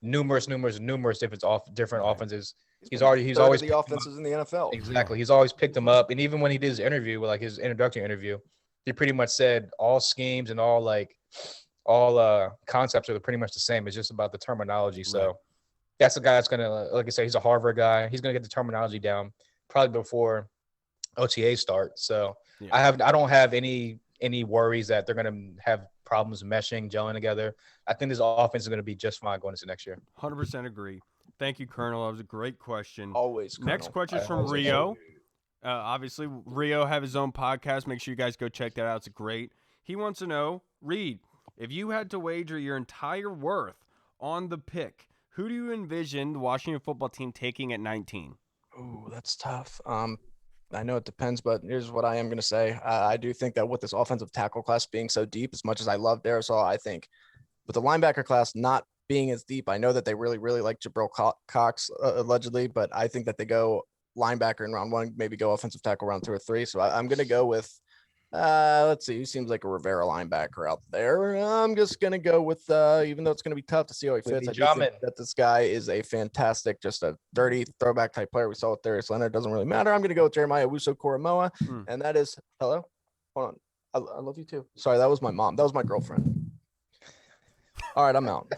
numerous different offenses. He's always the offenses in the NFL. Exactly. He's always picked them up. And even when he did his interview, like his introductory interview, he pretty much said all schemes and all like all concepts are pretty much the same. It's just about the terminology. So Right. that's a guy that's going to, like I said, he's a Harvard guy. He's going to get the terminology down probably before OTA start. So Yeah. I don't have any worries that they're going to have problems meshing, gelling together. I think this offense is going to be just fine going into next year. 100% agree. Thank you, Colonel. That was a great question. Always. Next Colonel. question is I from always Rio. Obviously, Rio have his own podcast. Make sure you guys go check that out. It's great. He wants to know, Reed, if you had to wager your entire worth on the pick, who do you envision the Washington football team taking at 19? Ooh, that's tough. I know it depends, but here's what I am going to say. I do think that with this offensive tackle class being so deep, as much as I love Darisaw, I think with the linebacker class not being as deep, I know that they really, really like Jabril Cox allegedly, but I think that they go linebacker in round 1, maybe go offensive tackle round 2 or 3. So I'm going to go with, let's see, who seems like a Rivera linebacker out there. I'm just going to go with, even though it's going to be tough to see how he fits, I do think that this guy is a fantastic, just a dirty throwback type player. We saw with Darius Leonard. Doesn't really matter. I'm going to go with Jeremiah Owusu-Koramoah, and that is, hello? Hold on. I love you too. Sorry, that was my mom. That was my girlfriend. All right, I'm out.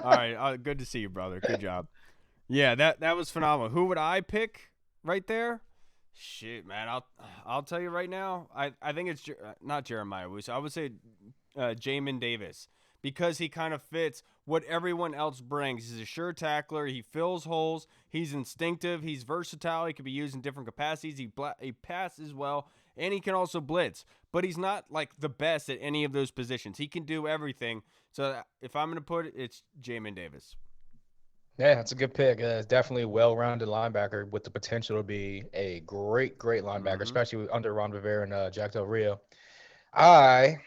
All right. Good to see you, brother. Good job. Yeah, that was phenomenal. Who would I pick right there? Shit, man. I'll tell you right now. I think it's not Jeremiah Owusu. I would say Jamin Davis, because he kind of fits what everyone else brings. He's a sure tackler. He fills holes. He's instinctive. He's versatile. He can be used in different capacities. He passes well, and he can also blitz. But he's not like the best at any of those positions. He can do everything. So if I'm going to put it, it's Jamin Davis. Yeah, that's a good pick. It's definitely a well-rounded linebacker with the potential to be a great linebacker, especially under Ron Rivera and Jack Del Rio. I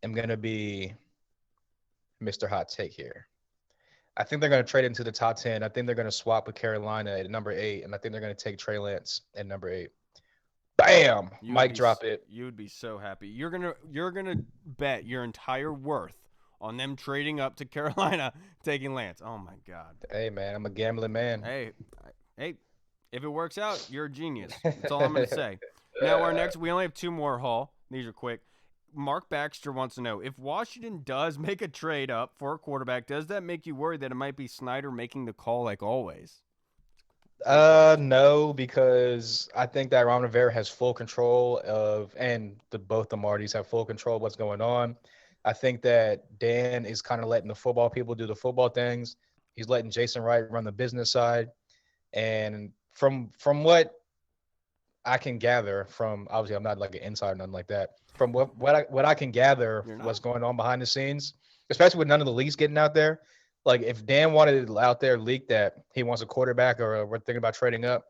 am going to be Mr. Hot Take here. I think they're going to trade into the top 10. I think they're going to swap with Carolina at number 8, and I think they're going to take Trey Lance at number 8. Bam! Mic drop it. You would be so happy. You're gonna bet your entire worth on them trading up to Carolina, taking Lance. Oh my God. Hey man, I'm a gambling man. Hey, if it works out, you're a genius. That's all I'm gonna say. Now we only have 2 more, Hall. These are quick. Mark Baxter wants to know, if Washington does make a trade up for a quarterback, does that make you worried that it might be Snyder making the call like always? No, because I think that Ron Rivera has full control of, and both the Martys have full control of what's going on. I think that Dan is kind of letting the football people do the football things. He's letting Jason Wright run the business side. And from what I can gather from, obviously I'm not like an insider or nothing like that. From what I can gather, what's going on behind the scenes, especially with none of the leaks getting out there. Like if Dan wanted it out there, leaked that he wants a quarterback or we're thinking about trading up,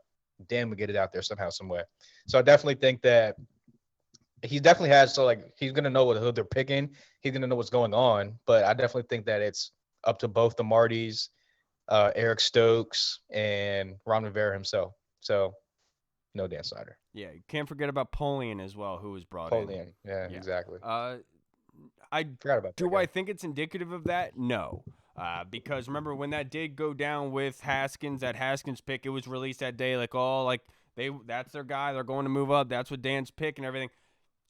Dan would get it out there somehow, some way. So I definitely think that he definitely has. So like he's gonna know who they're picking. He's gonna know what's going on. But I definitely think that it's up to both the Martys, Eric Stokes, and Ron Rivera himself. So no Dan Snyder. Yeah, you can't forget about Polian as well, who was brought in. Polian, yeah, exactly. I forgot about that. Do I think it's indicative of that? No. Because remember when that did go down with Haskins, that Haskins pick, it was released that day that's their guy, they're going to move up, that's what Dan's pick and everything.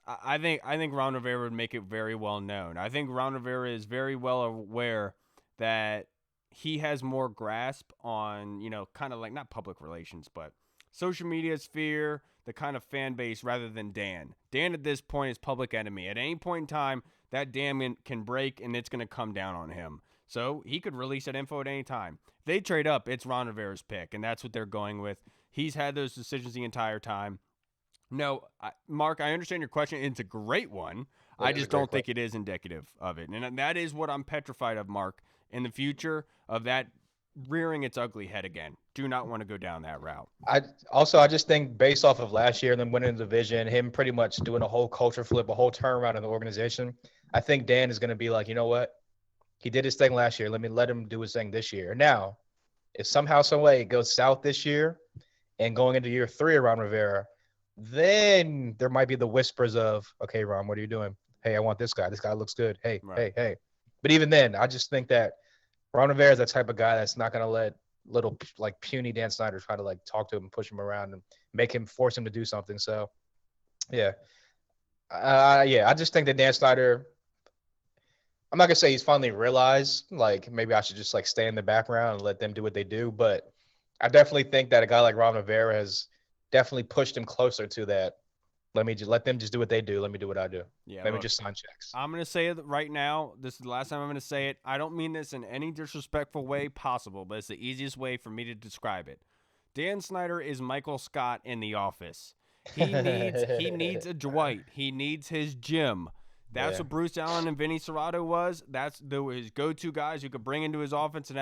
I think Ron Rivera would make it very well known. I think Ron Rivera is very well aware that he has more grasp on, kind of like not public relations, but social media sphere, the kind of fan base rather than Dan. Dan at this point is public enemy. At any point in time, that Dan can break and it's going to come down on him. So he could release that info at any time. If they trade up, it's Ron Rivera's pick, and that's what they're going with. He's had those decisions the entire time. No, Mark, I understand your question. It's a great one. I just don't think it is indicative of it. And that is what I'm petrified of, Mark, in the future of that rearing its ugly head again. Do not want to go down that route. I just think based off of last year and then winning the division, him pretty much doing a whole culture flip, a whole turnaround in the organization, I think Dan is going to be like, you know what? He did his thing last year. Let him do his thing this year. Now, if somehow, some way it goes south this year and going into year 3 around Rivera, then there might be the whispers of, okay, Ron, what are you doing? Hey, I want this guy. This guy looks good. Hey. But even then, I just think that Ron Rivera is that type of guy that's not going to let little like puny Dan Snyder try to like talk to him and push him around and force him to do something. So, yeah, Yeah, I just think that Dan Snyder. I'm not gonna say he's finally realized, like, maybe I should just like stay in the background and let them do what they do. But I definitely think that a guy like Ron Rivera has definitely pushed him closer to that. Let them just do what they do. Let me do what I do. Yeah, Let me look, just sign checks. I'm going to say it right now. This is the last time I'm going to say it. I don't mean this in any disrespectful way possible, but it's the easiest way for me to describe it. Dan Snyder is Michael Scott in The Office. He needs a Dwight. He needs his Jim. That's what Bruce Allen and Vinny Serrato was. That's his go-to guys who could bring into his office and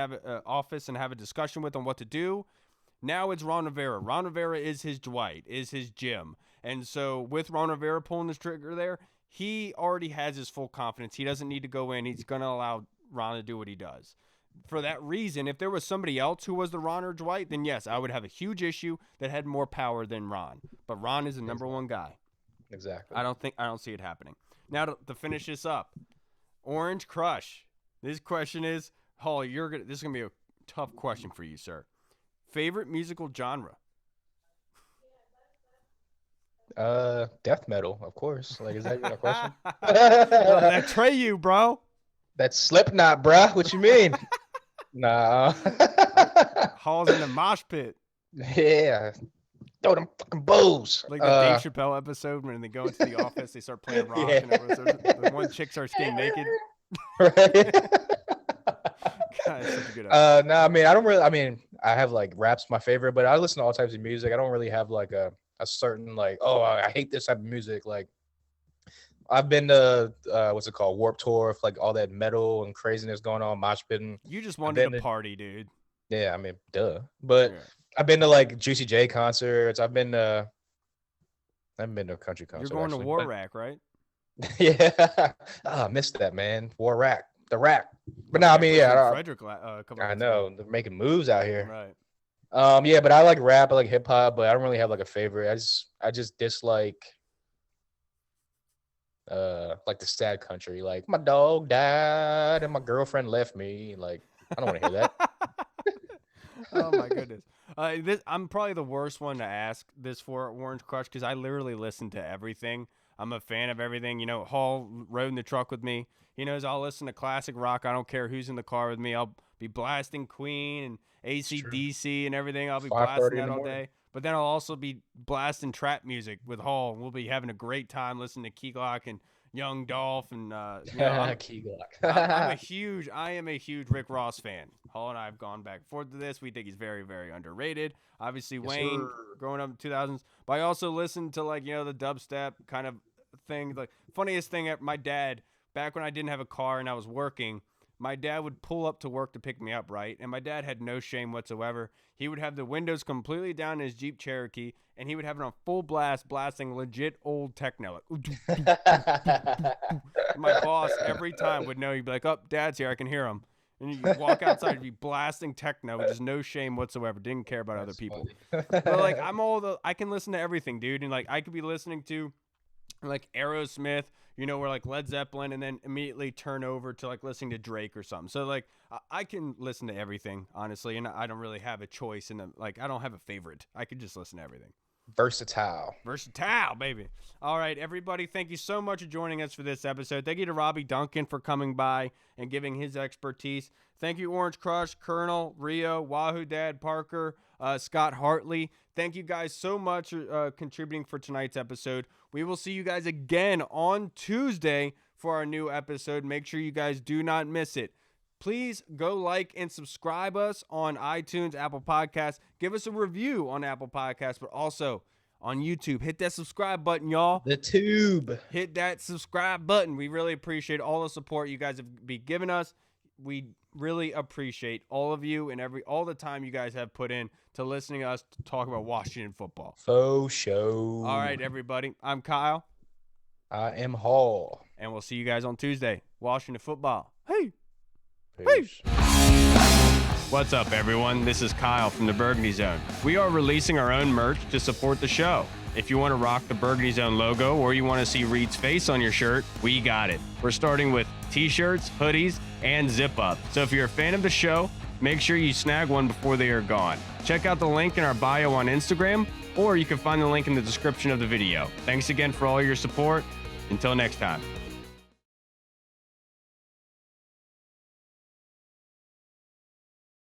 have a discussion with on what to do. Now it's Ron Rivera. Ron Rivera is his Dwight, is his Jim. And so with Ron Rivera pulling this trigger there, he already has his full confidence. He doesn't need to go in. He's going to allow Ron to do what he does. For that reason, if there was somebody else who was the Ron or Dwight, then yes, I would have a huge issue that had more power than Ron. But Ron is the number one guy. Exactly. I don't see it happening. Now to finish this up, Orange Crush. This question is, Hall, this is going to be a tough question for you, sir. Favorite musical genre? Death metal, of course. Like, is that your question? That Treyu, bro. That's Slipknot, bruh. What you mean? Nah. Hall's in the mosh pit. Yeah. Throw them fucking bows. Like the Dave Chappelle episode when they go into the office, they start playing rock, and the one chick starts getting naked. Right. God, it's such a good episode. No, I mean, I have like rap's my favorite, but I listen to all types of music. I don't really have like a certain like, oh, I hate this type of music. Like, I've been to what's it called, Warped Tour, like all that metal and craziness going on, mosh pitting. You just wanted to party, dude. Yeah, I mean, duh. But Yeah. I've been to like Juicy J concerts. I haven't been to a country concert. You're going actually, to War Rack, right? Yeah. I missed that, man. War Rack. The Rack. But no, I mean, yeah. Frederick, a couple I months know. ago. They're making moves out here. Right. Yeah, but I like rap, I like hip hop, but I don't really have like a favorite. I just dislike like the sad country. Like, my dog died and my girlfriend left me. Like, I don't want to hear that. Oh my goodness. I'm probably the worst one to ask this for Orange Crush because I literally listen to everything. I'm a fan of everything. You know, Hall rode in the truck with me. He knows I'll listen to classic rock. I don't care who's in the car with me. I'll be blasting Queen and AC/DC and everything. I'll be blasting that all day. But then I'll also be blasting trap music with Hall. We'll be having a great time listening to Key Glock and Young Dolph and Key Glock. I am a huge Rick Ross fan. Hall and I have gone back and forth to this. We think he's very, very underrated. Obviously, Wayne, growing up in the 2000s. But I also listened to, like, you know, the dubstep kind of thing. Like, funniest thing, my dad, back when I didn't have a car and I was working, my dad would pull up to work to pick me up, right? And my dad had no shame whatsoever. He would have the windows completely down in his Jeep Cherokee, and he would have it on full blast, blasting legit old techno. Like, my boss every time would know. He'd be like, "Oh, Dad's here. I can hear him." And you walk outside, you'd be blasting techno with just no shame whatsoever. Didn't care about other people. But like, I can listen to everything, dude. And like, I could be listening to like Aerosmith, you know, or like Led Zeppelin, and then immediately turn over to like listening to Drake or something. So like, I can listen to everything, honestly, and I don't really have a choice. And like, I don't have a favorite. I could just listen to everything. Versatile, baby. All right, everybody, thank you so much for joining us for this episode. Thank you to Robbie Duncan for coming by and giving his expertise. Thank you, Orange Crush, Colonel, Rio, Wahoo Dad, Parker, Scott Hartley. Thank you guys so much for contributing for tonight's episode. We will see you guys again on Tuesday for our new episode. Make sure you guys do not miss it. Please go like and subscribe us on iTunes, Apple Podcasts. Give us a review on Apple Podcasts, but also on YouTube. Hit that subscribe button, y'all. The tube. Hit that subscribe button. We really appreciate all the support you guys have been giving us. We really appreciate all of you and all the time you guys have put in to listening to us talk about Washington football. Faux show. All right, everybody. I'm Kyle. I am Hall. And we'll see you guys on Tuesday. Washington football. Hey. Peace. What's up, everyone? This is Kyle from the Burgundy Zone. We are releasing our own merch to support the show. If you want to rock the Burgundy Zone logo or you want to see Reed's face on your shirt, we got it. We're starting with t-shirts, hoodies, and zip-up. So if you're a fan of the show, make sure you snag one before they are gone. Check out the link in our bio on Instagram, or you can find the link in the description of the video. Thanks again for all your support. Until next time.